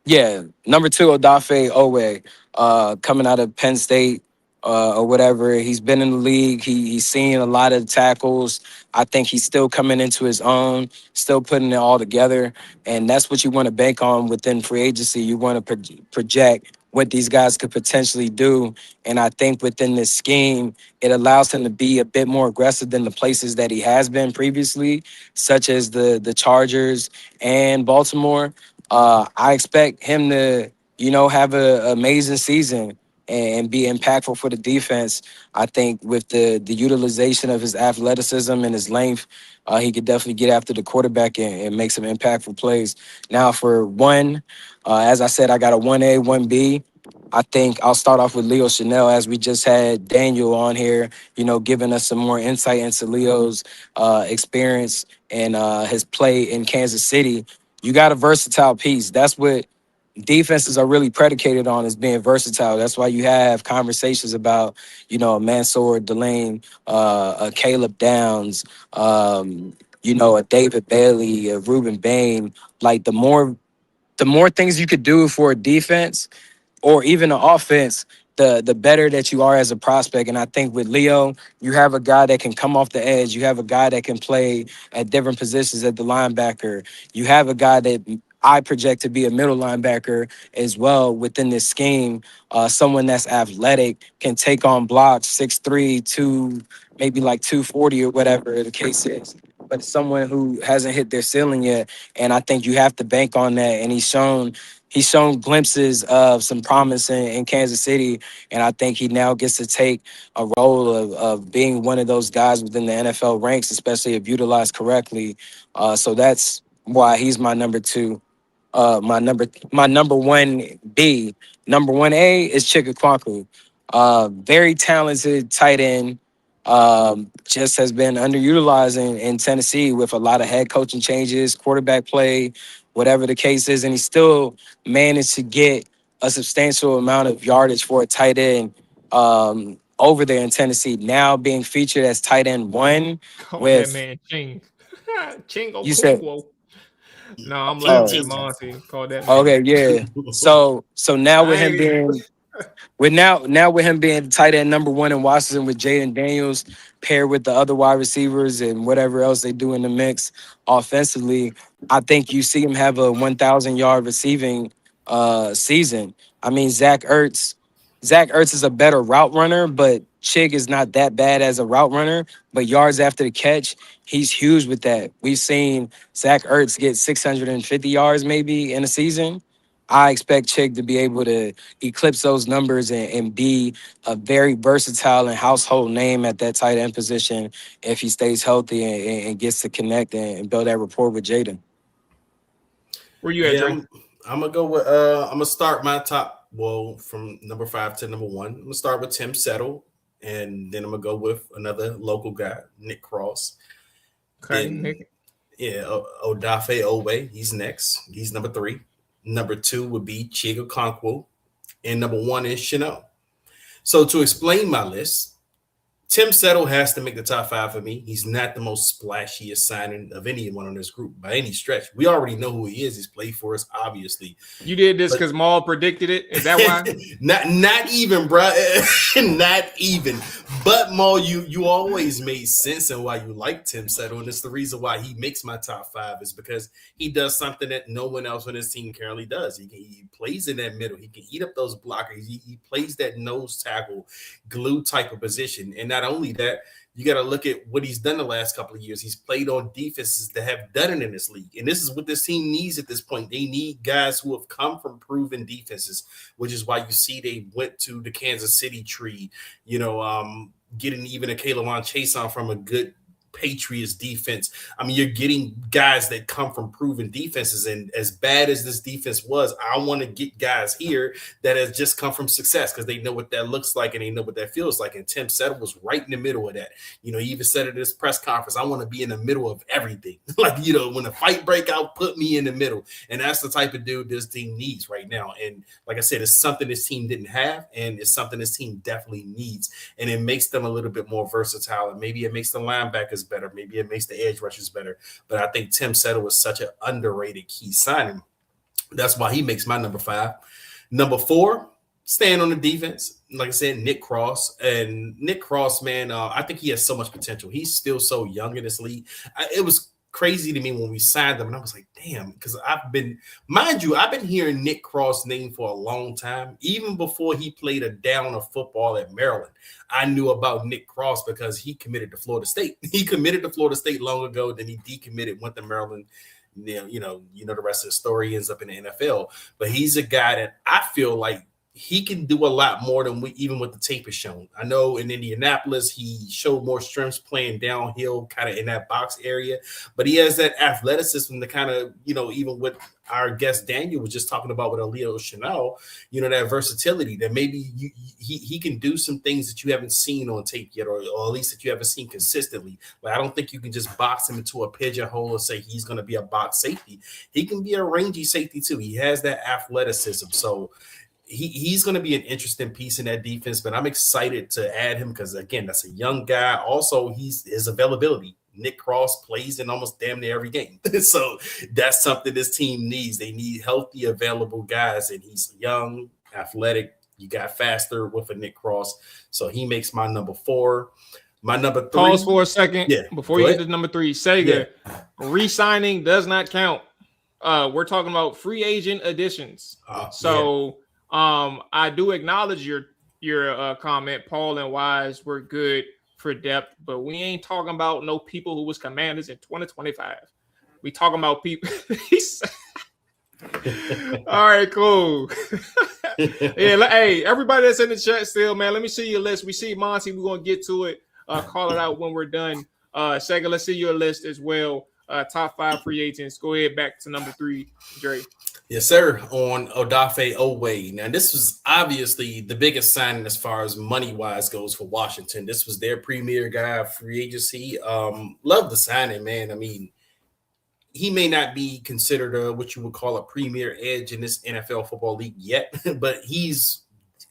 Yeah, number 2, Odafe Owe, coming out of Penn State or whatever. He's been in the league. He's seen a lot of tackles. I think he's still coming into his own, still putting it all together. And that's what you want to bank on within free agency. You want to project what these guys could potentially do. And I think within this scheme, it allows him to be a bit more aggressive than the places that he has been previously, such as the Chargers and Baltimore. I expect him to, have an amazing season and be impactful for the defense. I think with the utilization of his athleticism and his length, he could definitely get after the quarterback and make some impactful plays. Now, for 1, as I said, I got a 1A, 1B. I think I'll start off with Leo Chenal, as we just had Daniel on here, giving us some more insight into Leo's experience and his play in Kansas City. You got a versatile piece. That's what defenses are really predicated on, is being versatile. That's why you have conversations about, a Mansour Delane, a Caleb Downs, a David Bailey, a Ruben Bain. Like the more things you could do for a defense, or even an offense, the better that you are as a prospect. And I think with Leo, you have a guy that can come off the edge. You have a guy that can play at different positions at the linebacker. You have a guy that I project to be a middle linebacker as well within this scheme. Someone that's athletic, can take on blocks, 6'3", 2, maybe like 240 or whatever the case is. But someone who hasn't hit their ceiling yet. And I think you have to bank on that. And he's shown glimpses of some promise in Kansas City, and I think he now gets to take a role of being one of those guys within the NFL ranks, especially if utilized correctly. So that's why he's my number 2. My number 1B. Number 1A is Chikakwaku. Very talented tight end. Just has been underutilized in Tennessee with a lot of head coaching changes, quarterback play, whatever the case is, and he still managed to get a substantial amount of yardage for a tight end over there in Tennessee. Now being featured as tight end 1 Call that with man Ching. Chingo you said. Kungwo. No, I'm Oh, laughing at Monty. Call that man. okay, yeah. So now with him I being now with him being tight end number 1 in Washington with Jaden Daniels paired with the other wide receivers and whatever else they do in the mix offensively, I think you see him have a 1,000-yard receiving season. I mean, Zach Ertz Zach Ertz is a better route runner, but Chig is not that bad as a route runner. But yards after the catch, he's huge with that. We've seen Zach Ertz get 650 yards maybe in a season. I expect Chig to be able to eclipse those numbers and be a very versatile and household name at that tight end position if he stays healthy and gets to connect and build that rapport with Jaden. Where you at, Drake? I'm gonna go with I'm gonna start my top from number 5 to number 1. I'm gonna start with Tim Settle, and then I'm gonna go with another local guy, Nick Cross. Okay, then, Nick. Yeah, Odafe Owe, he's next. He's number 3. Number 2 would be Chiga Okonkwo, and number 1 is Chenal. So to explain my list, Tim Settle has to make the top 5 for me. He's not the most splashiest signing of anyone on this group by any stretch. We already know who he is. He's played for us, obviously. You did this because Mual predicted it? Is that why? not even, bro. Not even. But Mual, you always made sense in why you like Tim Settle, and it's the reason why he makes my top 5 is because he does something that no one else on his team currently does. He plays in that middle. He can eat up those blockers. He plays that nose tackle glue type of position. And not only that, you got to look at what he's done the last couple of years. He's played on defenses that have done it in this league. And this is what this team needs at this point. They need guys who have come from proven defenses, which is why you see they went to the Kansas City tree, getting even a Kayla Chase on from a good Patriots defense. I mean, you're getting guys that come from proven defenses, and as bad as this defense was, I want to get guys here that has just come from success because they know what that looks like and they know what that feels like. And Tim Settle was right in the middle of that. He even said at his press conference, I want to be in the middle of everything. When the fight break out, put me in the middle. And that's the type of dude this team needs right now. And like I said, it's something this team didn't have, and it's something this team definitely needs. And it makes them a little bit more versatile, and maybe it makes the linebackers better. Maybe it makes the edge rushers better. But I think Tim Settle was such an underrated key signing. That's why he makes my number 5. Number 4, staying on the defense. Like I said, Nick Cross. And Nick Cross, man, I think he has so much potential. He's still so young in this league. It was crazy to me when we signed him, and I was like, damn, because I've been hearing Nick Cross' name for a long time. Even before he played a down of football at Maryland, I knew about Nick Cross because he committed to Florida State. He committed to Florida State long ago, then he decommitted, went to Maryland. You know the rest of the story. He ends up in the NFL. But he's a guy that I feel like he can do a lot more than even what the tape has shown. I know in Indianapolis, he showed more strengths playing downhill, kind of in that box area, but he has that athleticism to kind of, even what our guest Daniel was just talking about with Leo Chenal, that versatility that maybe he can do some things that you haven't seen on tape yet, or at least that you haven't seen consistently. Like, I don't think you can just box him into a pigeonhole and say he's going to be a box safety. He can be a rangy safety too. He has that athleticism. So he's going to be an interesting piece in that defense, but I'm excited to add him because, again, that's a young guy. Also, his availability. Nick Cross plays in almost damn near every game. So that's something this team needs. They need healthy, available guys, and he's young, athletic. You got faster with a Nick Cross. So he makes my number 4. My number 3. Pause for a second before you get to number 3. Sega, re-signing does not count. We're talking about free agent additions. I do acknowledge your comment. Paul and Wise were good for depth, but we ain't talking about no people who was Commanders in 2025. We talking about people. All right, cool. Hey, everybody that's in the chat still, man, let me see your list. We see Monty. We're gonna get to it. Call it out when we're done. Sega, let's see your list as well. Top 5 free agents. Go ahead, back to number 3, Dre. Yes, sir. On Odafe Owe. Now, this was obviously the biggest signing as far as money-wise goes for Washington. This was their premier guy, free agency. Love the signing, man. I mean, he may not be considered what you would call a premier edge in this NFL football league yet, but he's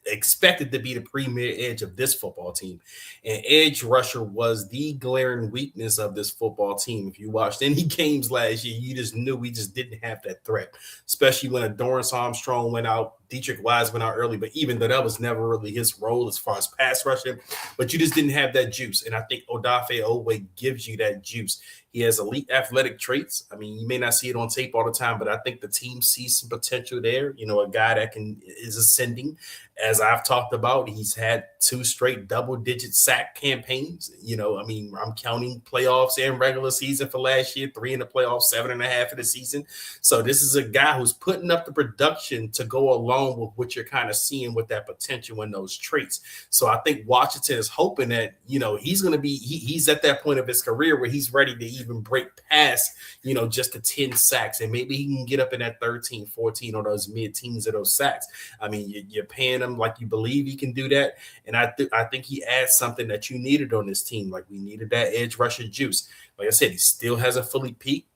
expected to be the premier edge of this football team. And edge rusher was the glaring weakness of this football team. If you watched any games last year, you just knew we just didn't have that threat, especially when a Dorrance Armstrong went out. Dietrich Wise went out early, but even though that was never really his role as far as pass rushing, but you just didn't have that juice. And I think Odafe Oweh gives you that juice. He has elite athletic traits. I mean, you may not see it on tape all the time, but I think the team sees some potential there. You know, a guy that is ascending. As I've talked about, he's had 2 straight double-digit sack campaigns. You know, I mean, I'm counting playoffs and regular season for last year, 3 in the playoffs, 7.5 in the season. So this is a guy who's putting up the production to go along with what you're kind of seeing with that potential and those traits. So I think Washington is hoping that, you know, he's going to be, he's at that point of his career where he's ready to even break past, you know, just the 10 sacks. And maybe he can get up in that 13, 14 or those mid-teens of those sacks. I mean, you're paying him like you believe he can do that. And I think he adds something that you needed on this team. Like we needed that edge rusher juice. Like I said, he still hasn't fully peaked.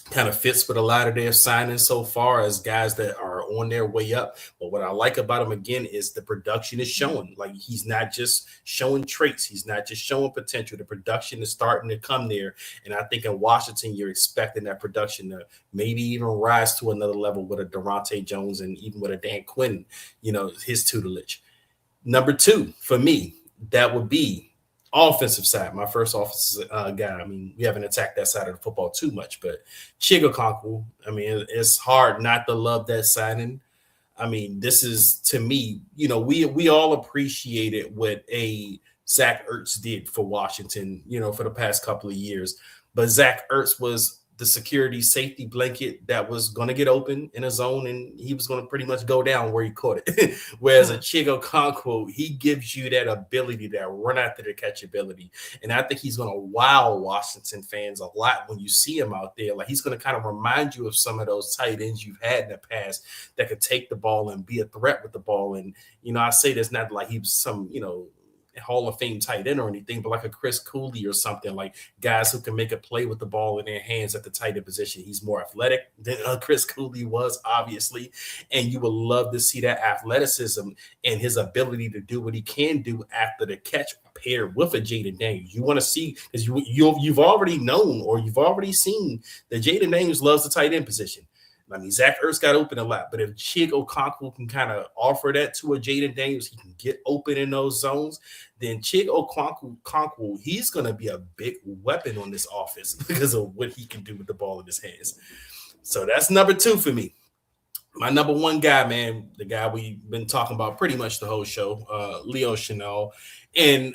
Kind of fits with a lot of their signings so far as guys that are on their way up. But what I like about him, again, is the production is showing. Like he's not just showing traits. He's not just showing potential. The production is starting to come there. And I think in Washington, you're expecting that production to maybe even rise to another level with a Durante Jones and even with a Dan Quinn, you know, his tutelage. Number 2 for me, that would be offensive side, my first offensive guy. I mean, we haven't attacked that side of the football too much, but Chig Okonkwo, I mean, it's hard not to love that signing. I mean, this is, to me, you know, we all appreciated what Zach Ertz did for Washington, you know, for the past couple of years. But Zach Ertz was the security safety blanket that was going to get open in a zone, and he was going to pretty much go down where he caught it. Whereas a Chig Okonkwo, he gives you that ability, that run after the catch ability. And I think he's going to wow Washington fans a lot when you see him out there. Like he's going to kind of remind you of some of those tight ends you've had in the past that could take the ball and be a threat with the ball. And, you know, I say this not like he was some, you know, Hall of Fame tight end or anything, but like a Chris Cooley or something, like guys who can make a play with the ball in their hands at the tight end position. He's more athletic than Chris Cooley was, obviously, and you would love to see that athleticism and his ability to do what he can do after the catch paired with a Jaden Daniels. You want to see, because you've already known or you've already seen that Jaden Daniels loves the tight end position. I mean, Zach Ertz got open a lot, but if Chig Okonkwo can kind of offer that to a Jaden Daniels, he can get open in those zones, then Chig Okonkwo, he's going to be a big weapon on this offense because of what he can do with the ball in his hands. So that's number 2 for me. My number 1 guy, man, the guy we've been talking about pretty much the whole show, Leo Chenal. And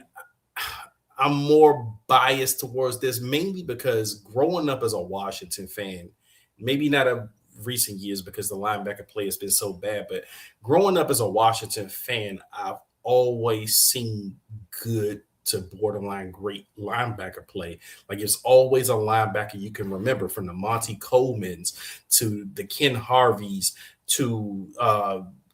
I'm more biased towards this mainly because growing up as a Washington fan, maybe not a recent years because the linebacker play has been so bad, but growing up as a Washington fan, I've always seen good to borderline great linebacker play. Like it's always a linebacker you can remember, from the Monty Colemans to the Ken Harveys to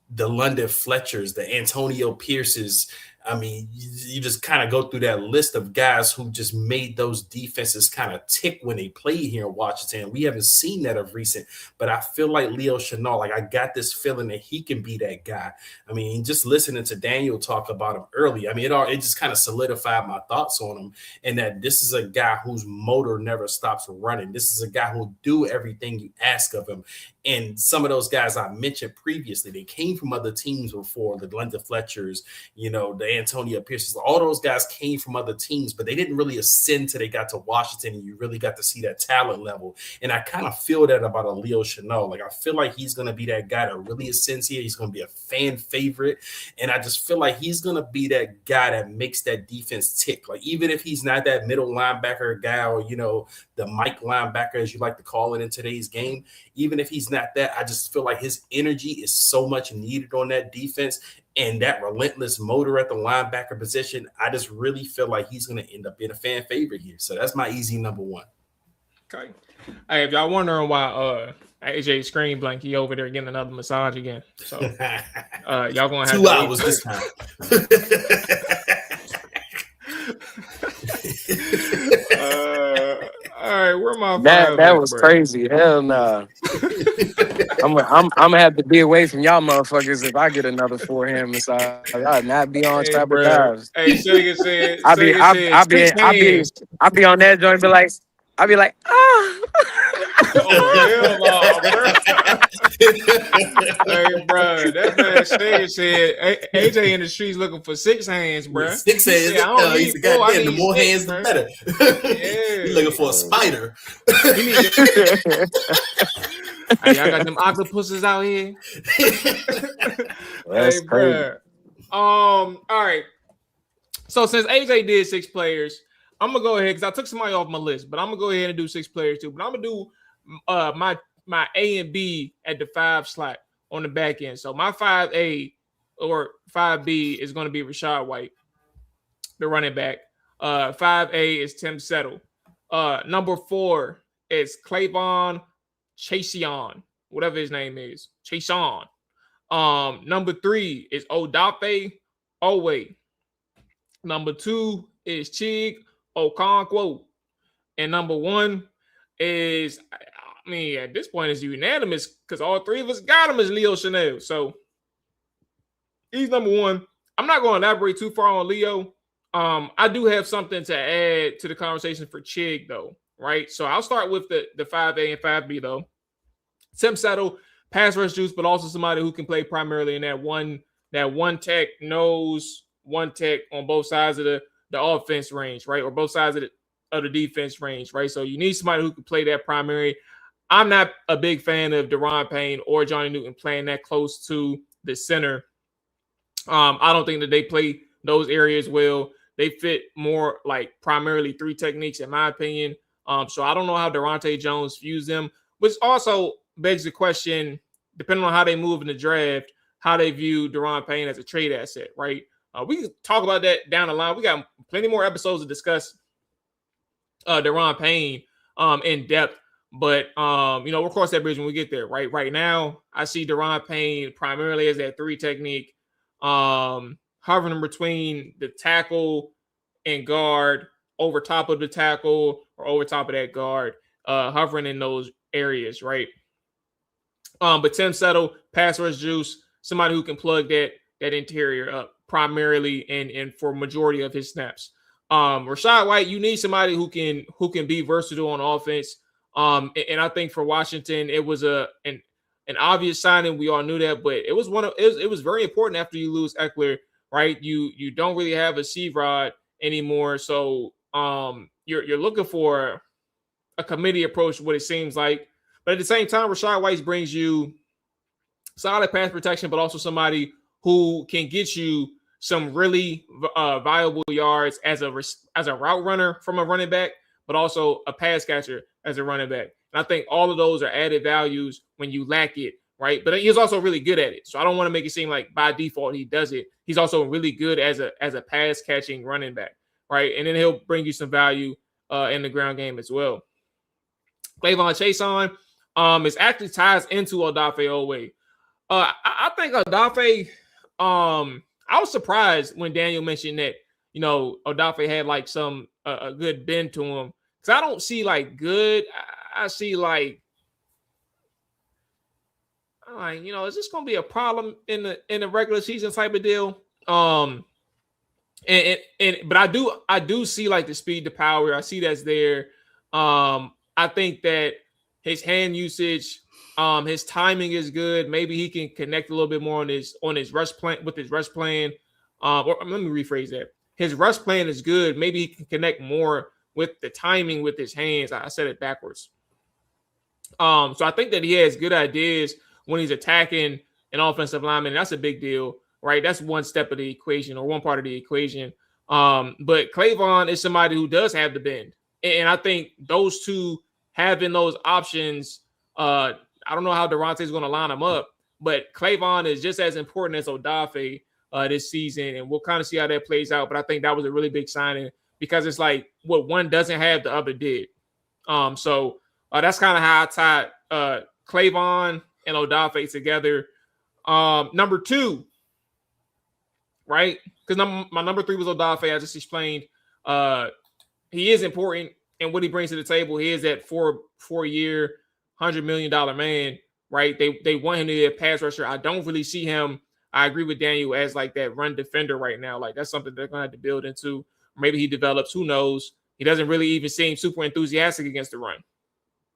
the London Fletchers, the Antonio Pierces. I mean, you just kind of go through that list of guys who just made those defenses kind of tick when they played here in Washington. We haven't seen that of recent, but I feel like Leo Chenal, like I got this feeling that he can be that guy. I mean, just listening to Daniel talk about him early, I mean, it just kind of solidified my thoughts on him, and that this is a guy whose motor never stops running. This is a guy who'll do everything you ask of him. And some of those guys I mentioned previously, they came from other teams before, the London Fletchers, you know, the Antonio Pierces, all those guys came from other teams, but they didn't really ascend till they got to Washington, and you really got to see that talent level. And I kind of feel that about a Leo Chenal. Like I feel like he's going to be that guy that really ascends here. He's going to be a fan favorite. And I just feel like he's going to be that guy that makes that defense tick. Like even if he's not that middle linebacker guy, or, you know, the Mike linebacker, as you like to call it in today's game, even if he's not that, I just feel like his energy is so much needed on that defense, and that relentless motor at the linebacker position, I just really feel like he's going to end up being a fan favorite here. So that's my easy number 1. Okay. Hey, if y'all wondering why AJ screen blank, he over there getting another massage again. So y'all gonna have 2 hours this time. All right, where my that was crazy. Hell nah. I'm gonna have to be away from y'all motherfuckers if I get another forehand massage. I'll not be on top of dives. Hey, Sugar said, I'll be on that joint. I'll be like, oh, hell no, bro. Hey, bro, that man said AJ in the streets looking for 6 hands, bro. 6 hands. I don't He's need the 4, I goddamn. The need more 6, hands, the bro. better. Yeah. He's looking for a spider. He need hey, I got them octopuses out here. That's Hey, crazy. bro. All right. So since AJ did 6 players, I'm gonna go ahead because I took somebody off my list, but I'm gonna go ahead and do 6 players too. But I'm gonna do my A and B at the 5 slot on the back end. So my 5A or 5B is gonna be Rashad White, the running back. 5A is Tim Settle. Number 4 is Clayvon Chaseon, whatever his name is, Chaseon. Number 3 is Odafe Owe. Number 2 is Chig Okonkwo. And number 1 is, I mean, at this point, it's unanimous because all 3 of us got him as Leo Chenal. So he's number 1. I'm not going to elaborate too far on Leo. I do have something to add to the conversation for Chig, though, right? So I'll start with the 5A and 5B, though. Tim Settle, pass rush juice, but also somebody who can play primarily in that one tech nose, one tech on both sides of the offense range, right? Or both sides of the defense range, right? So you need somebody who can play that primary. I'm not a big fan of Deron Payne or Johnny Newton playing that close to the center. I don't think that they play those areas well. They fit more like primarily 3 techniques, in my opinion. So I don't know how Durante Jones views them, which also begs the question, depending on how they move in the draft, how they view Deron Payne as a trade asset, right? We can talk about that down the line. We got plenty more episodes to discuss Deron Payne in depth, but we'll cross that bridge when we get there. Right now, I see Deron Payne primarily as that 3 technique, hovering between the tackle and guard, over top of the tackle or over top of that guard, hovering in those areas, right? But Tim Settle, pass rush juice, somebody who can plug that interior up primarily and for majority of his snaps. Rashad White, you need somebody who can be versatile on offense. And I think for Washington, it was an obvious signing. We all knew that, but it was very important after you lose Eckler, right? You don't really have a C-Rod anymore, so you're looking for a committee approach, what it seems like. But at the same time, Rashad White brings you solid pass protection, but also somebody who can get you some really viable yards as a route runner from a running back, but also a pass catcher as a running back. And I think all of those are added values when you lack it, right? But he's also really good at it. So I don't want to make it seem like by default he does it. He's also really good as a pass catching running back, right? And then he'll bring you some value in the ground game as well. Clayvon Chaseon is actually ties into Odafe Owe. I think Odafe, I was surprised when Daniel mentioned that, Odafe had like some a good bend to him. Because I don't see like good. I see like, is this going to be a problem in the regular season type of deal? But I do see like the speed to power. I see that's there. I think that his hand usage, his timing is good. Maybe he can connect a little bit more on his rush plan with his rush plan. Or let me rephrase that. His rush plan is good. Maybe he can connect more with the timing with his hands. I said it backwards. So I think that he has good ideas when he's attacking an offensive lineman. That's a big deal, right? That's one step of the equation or one part of the equation. But Clayvon is somebody who does have the bend. And I think those two having those options, I don't know how Durante is going to line them up, but Clayvon is just as important as Odafe this season. And we'll kind of see how that plays out. But I think that was a really big signing because it's like what one doesn't have, the other did. So that's kind of how I tied Clayvon and Odafe together. Number 2, right? Because my number 3 was Odafe. I just explained. He is important in what he brings to the table. He is that four-year, $100 million man, right? They want him to be a pass rusher. I don't really see him. I agree with Daniel as like that run defender right now. Like that's something they're going to have to build into. Maybe he develops. Who knows? He doesn't really even seem super enthusiastic against the run,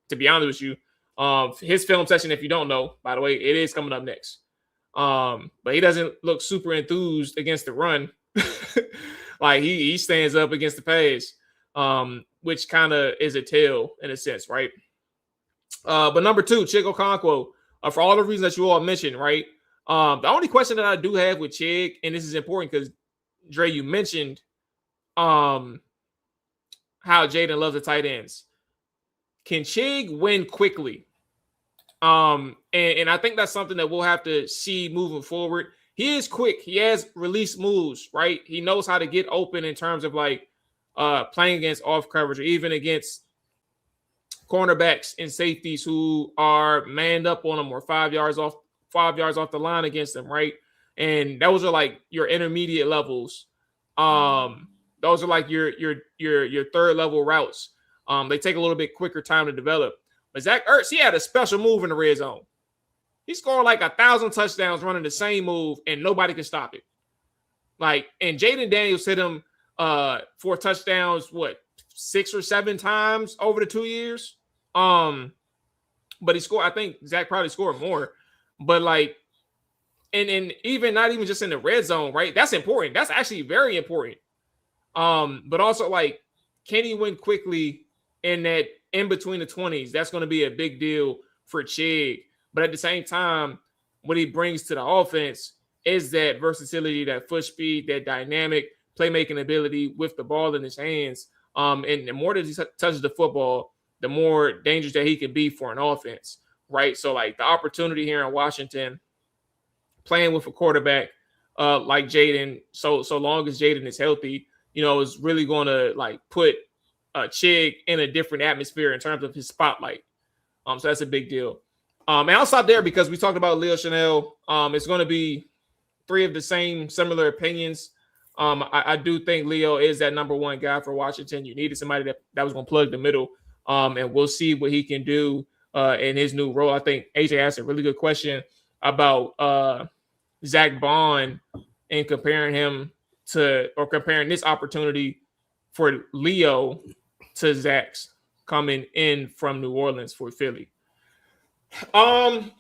to be honest with you. His film session, if you don't know, by the way, it is coming up next. But he doesn't look super enthused against the run. Like he stands up against the pass, which kind of is a tell in a sense, right? But number 2, Chig Okonkwo, for all the reasons that you all mentioned, right? The only question that I do have with Chig, and this is important because Dre, you mentioned how Jaden loves the tight ends. Can Chig win quickly? And I think that's something that we'll have to see moving forward. He is quick. He has release moves, right? He knows how to get open in terms of like playing against off coverage or even against cornerbacks and safeties who are manned up on him or 5 yards off the line against them, right? And those are like your intermediate levels. Those are like your third level routes. They take a little bit quicker time to develop. But Zach Ertz, he had a special move in the red zone. He scored like 1,000 touchdowns running the same move, and nobody could stop it. Like, and Jaden Daniels hit him 4 touchdowns, 6 or 7 times over the 2 years. But he scored, I think Zach probably scored more. But like, and even not even just in the red zone, right? That's important. That's actually very important. But also like, can he win quickly in that in between the 20s? That's going to be a big deal for Chig. But at the same time, what he brings to the offense is that versatility, that foot speed, that dynamic playmaking ability with the ball in his hands. And the more that he touches the football, the more dangerous that he can be for an offense, right? So like the opportunity here in Washington, playing with a quarterback like Jaden, so long as Jaden is healthy, is really going to like put Chig in a different atmosphere in terms of his spotlight. So that's a big deal. And I'll stop there because we talked about Leo Chenal. It's going to be 3 of the similar opinions. I do think Leo is that number 1 guy for Washington. You needed somebody that was going to plug the middle. And we'll see what he can do in his new role. I think AJ asked a really good question about Zach Bond and comparing this opportunity for Leo to Zach's coming in from New Orleans for Philly. All right,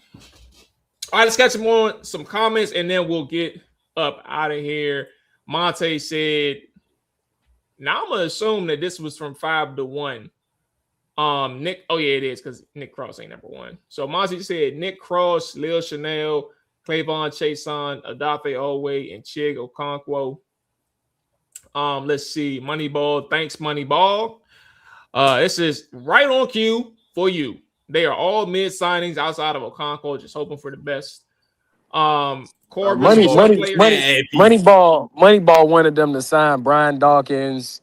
let's catch some comments and then we'll get up out of here. Monte said, now I'm gonna assume that this was from 5 to 1. Nick, oh yeah, it is because Nick Cross ain't number 1. So Monte said Nick Cross, Leo Chenal, Clavon Chason, Odafe Oweh, and Chig Okonkwo. Let's see. Moneyball. Thanks, Moneyball. This is right on cue for you. They are all mid signings outside of Okonkwo, just hoping for the best. Moneyball wanted them to sign Brian Dawkins.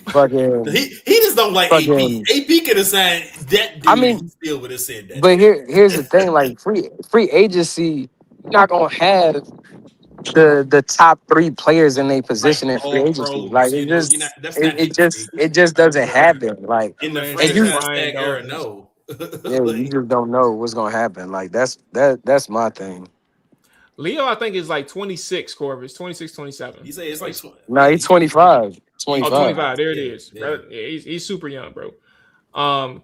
Fucking, he just don't like fucking, AP. AP could have signed that dude. I mean, he still would have said that. But here's the thing: like free agency, you're not gonna have the top 3 players in their position in free agency. Like it just doesn't happen. Like in the franchise tag era, no. Yeah, you just don't know what's gonna happen. Like that's my thing. Leo, I think, is like 26, Corvus. 26, 27. You say it's like no, he's 25. 25. Oh, 25. There it is. Yeah. He's super young, bro.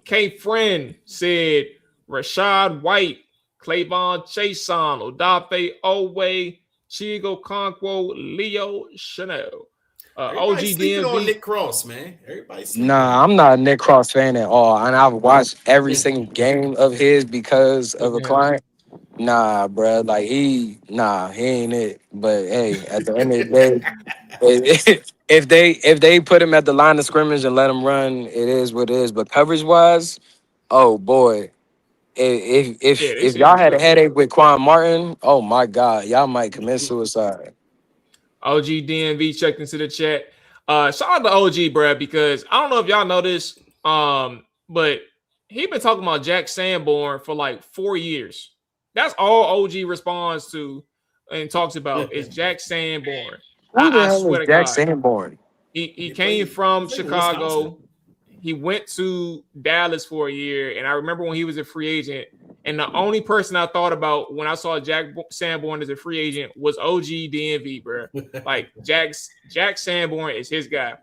K Friend said Rashad White, Clavon Chason, Odafe Oweh, Chig Okonkwo, Leo Chenal. OG DMV on Nick Cross, man. Everybody's Nah, I'm not a Nick Cross fan at all, and I've watched every single game of his because of a client. Nah, bro, like he ain't it. But hey, at the end of the day, if they put him at the line of scrimmage and let him run, it is what it is. But coverage wise, oh boy, if y'all had a headache with Quan Martin, oh my God, y'all might commit suicide. OG DMV checked into the chat. Shout out to OG, bro, because I don't know if y'all know this, but he been talking about Jack Sanborn for like 4 years. That's all OG responds to and talks about is Jack Sanborn. Who the hell is Jack Sanborn? He came from Chicago. He went to Dallas for a year, and I remember when he was a free agent, and the only person I thought about when I saw Jack Sanborn as a free agent was OG DMV, bro. Like Jack Sanborn is his guy.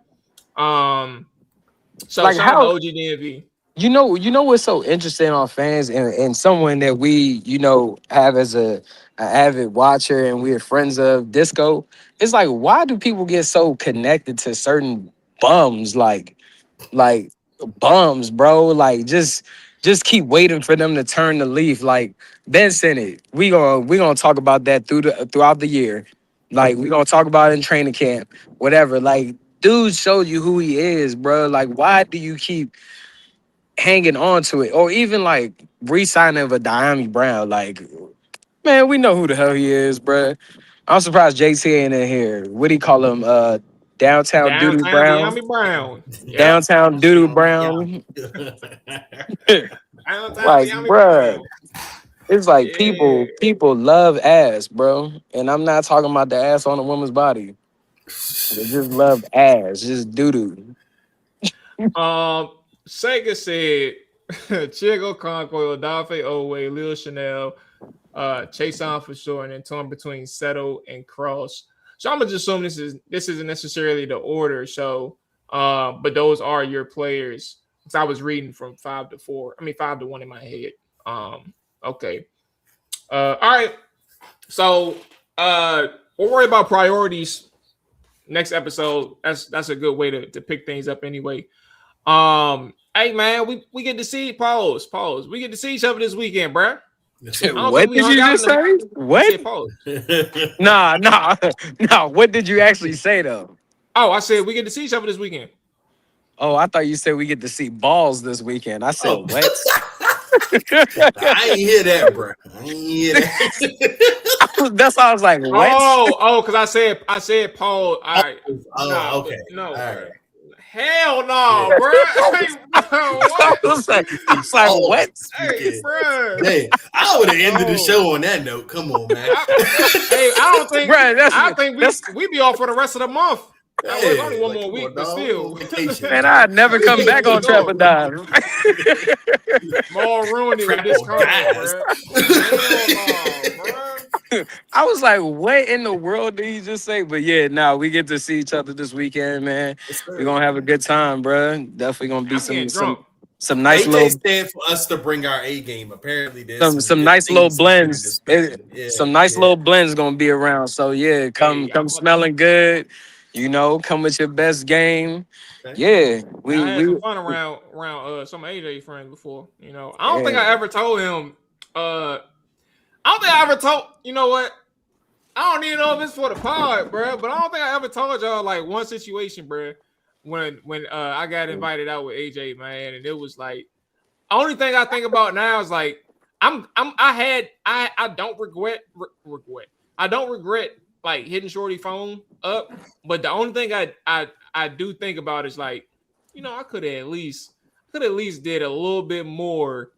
So like shout out to OG DMV. You know what's so interesting on fans and someone that we, have as a avid watcher and we're friends of Disco. It's like, why do people get so connected to certain bums like bums, bro? Like just keep waiting for them to turn the leaf. Like Ben Sinnott, we gonna talk about that throughout the year. Like we gonna talk about it in training camp, whatever. Like dude showed you who he is, bro. Like why do you keep hanging on to it, or even like re-signing of a Diami Brown? Like, man, we know who the hell he is, bruh. I'm surprised JT ain't in here. What do you call him? Downtown Doodoo Downtown Brown. De'Ami Brown. Yep. Downtown Doodoo Brown. Downtown Like, De'Ami bruh, Brown. it's like Yeah. people love ass, bro. And I'm not talking about the ass on a woman's body. They just love ass, just doo-doo. Sega said Chigo Conquo, Adafe Owe, Lil Chanel, Chase on for sure, and then torn between Seto and Cross. So I'm gonna just assume this isn't necessarily the order. So, but those are your players. Because I was reading from 5 to 4. I mean 5 to 1 in my head. Okay. All right. So we'll worry about priorities next episode. That's a good way to pick things up anyway. Hey man, we get to see pause. We get to see each other this weekend, bruh. What did you just say? What? Nah. What did you actually say though? Oh, I said we get to see each other this weekend. Oh, I thought you said we get to see balls this weekend. I said what? I ain't hear that, bro. I ain't hear that. That's why I was like, what? Because I said Paul. All right. Okay. No. All right. Hell no, bro. I was like, what? Hey, bro. Hey, I would have ended the show on that note. Come on, man. I don't think. Bruh, I think we be off for the rest of the month. It's only one more week, but still. Man, I'd never come back on Trap or Die. More ruined it with this comment, bro. I was like, what in the world did he just say? But yeah, we get to see each other this weekend, man. We're gonna have a good time, bro. Definitely gonna be some nice little stand for us to bring our A game. Apparently, there's some nice little blends. Some nice little blends gonna be around. So yeah, come smelling good. Come with your best game. Yeah, I had some fun around some AJ friends before. I don't think I ever told him. I don't think I ever told. You know what? I don't even know if it's for the pod, bro. But I don't think I ever told y'all like one situation, bro. When I got invited out with AJ, man, and it was like, only thing I think about now is like I don't regret. I don't regret like hitting Shorty phone up, but the only thing I do think about is like, I could have at least did a little bit more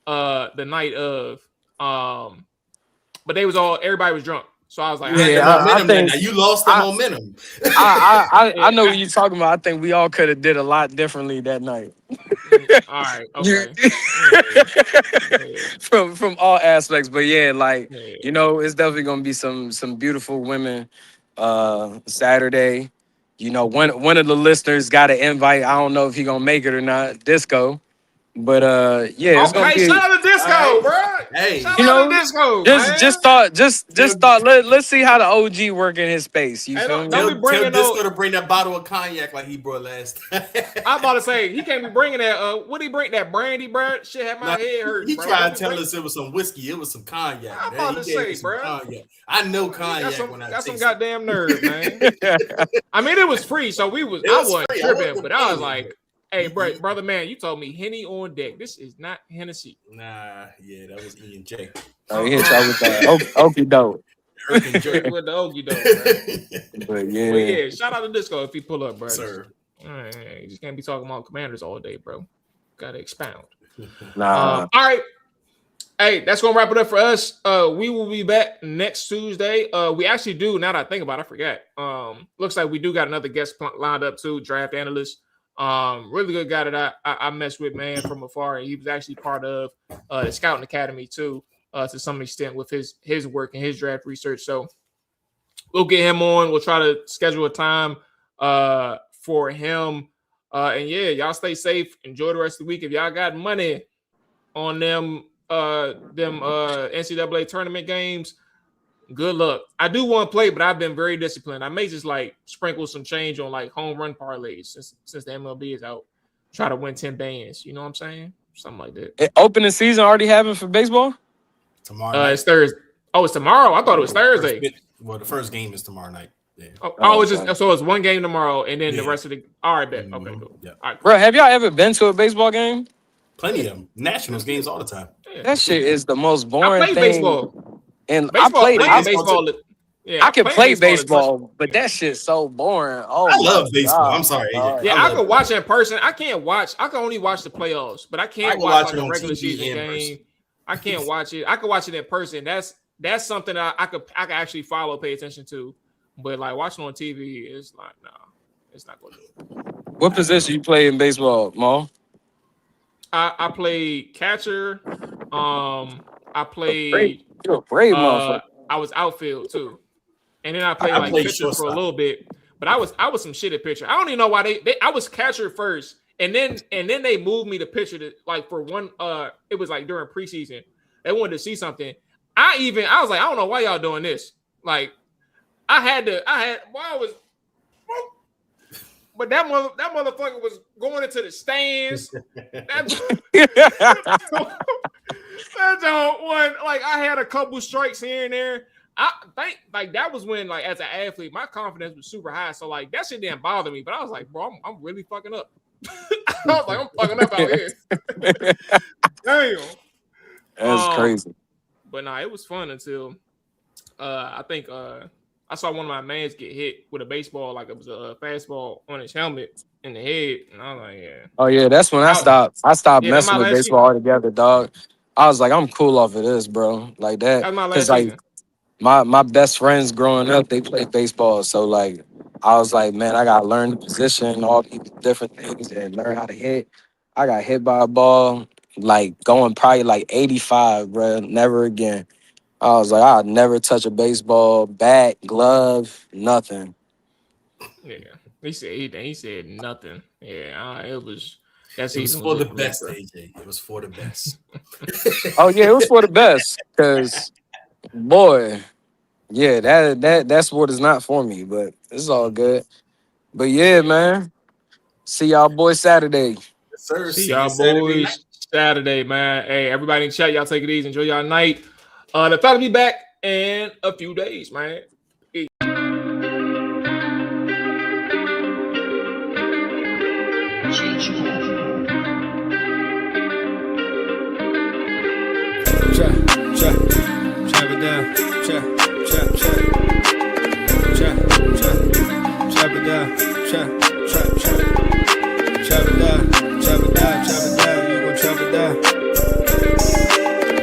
the night of, but everybody was drunk, so I was like, I think you lost the momentum. I know what you're talking about. I think we all could have did a lot differently that night. All right, okay. From all aspects, but it's definitely gonna be some beautiful women Saturday. One of the listeners got an invite. I don't know if he gonna make it or not. Disco. But it's gonna be. Shout out to Disco, bro. Hey, shout out to Disco. Just thought. Let's see how the OG work in his space. You feel me? Tell Disco to bring that bottle of cognac like he brought last time. I'm about to say he can't be bringing that. What he bring that brandy, bro? Shit had my head hurt. He tried to tell us it was some whiskey. It was some cognac. I'm about to say, bro. I know cognac when I got some taste goddamn nerve, man. I mean, it was free, so I wasn't tripping, but I was like. Hey, brother, man, you told me Henny on deck. This is not Hennessy. Nah, yeah, that was E&J. Oh, he hit y'all with that okie doke. With the okie doke, bro. But yeah, shout out to Disco if he pull up, bro. Sir. You just can't be talking about Commanders all day, bro. Gotta expound. Nah. All right. Hey, that's gonna wrap it up for us. We will be back next Tuesday. We actually do. Now that I think about it, I forgot. Looks like we do got another guest lined up too. Draft analyst. Really good guy that I messed with, man, from afar. He was actually part of the Scouting Academy too, to some extent with his work and his draft research. So we'll get him on. We'll try to schedule a time for him And yeah, y'all stay safe. Enjoy the rest of the week. If y'all got money on them NCAA tournament games, good luck. I do want to play, but I've been very disciplined. I may just like sprinkle some change on like home run parlays since the MLB is out. Try to win 10 bands. You know what I'm saying? Something like that. Opening season already happened for baseball? Tomorrow. It's Thursday. Oh, it's tomorrow. I thought it was Thursday. The first game is tomorrow night. Yeah. It's just so it's one game tomorrow, and then the rest of the. All right, bet. Okay, cool. Yeah. All right, Bro, have y'all ever been to a baseball game? Plenty of them. Nationals games all the time. Yeah. That shit is the most boring I play thing. baseball. And Baseball, I played baseball. Yeah, I can play baseball, is- but that shit's so boring. Oh, I love my baseball. God. I'm sorry, AJ. Yeah, I can watch it in person. I can only watch the playoffs, but I can't watch like it a on regular TV season in game. person. I can't watch it. I can watch it in person. That's something that I could actually follow, pay attention to. But like watching on TV, it's like it's not going to do it. What position you play in baseball, Mo? I played catcher. I played. You're a brave motherfucker. I was outfield too, and then I played I like played pitcher for a shortstop. little bit. But I was some shit at pitcher. I don't even know why I was catcher first, and then they moved me to pitcher to like for one. It was like during preseason. They wanted to see something. I was like, I don't know why y'all doing this. Like, but that motherfucker was going into the stands. That don't one like I had a couple strikes here and there. I think like that was when like as an athlete, my confidence was super high. So like that shit didn't bother me. But I was like, bro, I'm really fucking up. I was like, I'm fucking up out here. Damn. That's crazy. But nah, it was fun until I think I saw one of my mans get hit with a baseball, like it was a fastball on his helmet in the head, and I was like, yeah. Oh yeah, that's when I stopped. I stopped Yeah, messing my with last baseball altogether, dog. I was like, I'm cool off of this, bro. Like that. That was my last Because like season. my best friends growing up, they played baseball. So like I was like, man, I gotta learn the position, all these different things, and learn how to hit. I got hit by a ball, like going probably like 85, bro. Never again. I was like, I'll never touch a baseball, bat, glove, nothing. Yeah, he said nothing. Yeah, it was. That It was season for the just best, bro. AJ. It was for the best. Oh yeah, it was for the best. Cause boy, yeah, that's what is not for me, but it's all good. But yeah, man. See y'all boys Saturday. Yes, sir. See you y'all Saturday boys night. Saturday, man. Hey, everybody in chat, y'all take it easy. Enjoy y'all night. The fella be back in a few days, man. Chop it down. Chop it down. Chop it down. You gon' chop it down.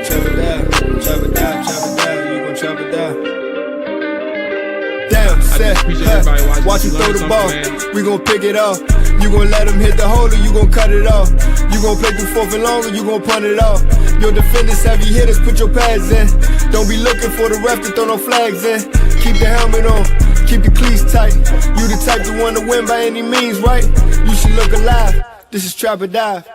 Chop it down. You gon' chop it down. Damn, set. Watch you throw the ball. We gon' pick it off. You gon' let him hit the hole or you gon' cut it off. You gon' play through fourth and long or you gon' punt it off. Your defenders heavy hitters, put your pads in. Don't be looking for the ref to throw no flags in. Keep the helmet on, keep the cleats tight. You the type to want to win by any means, right? You should look alive. This is Trap or Dive.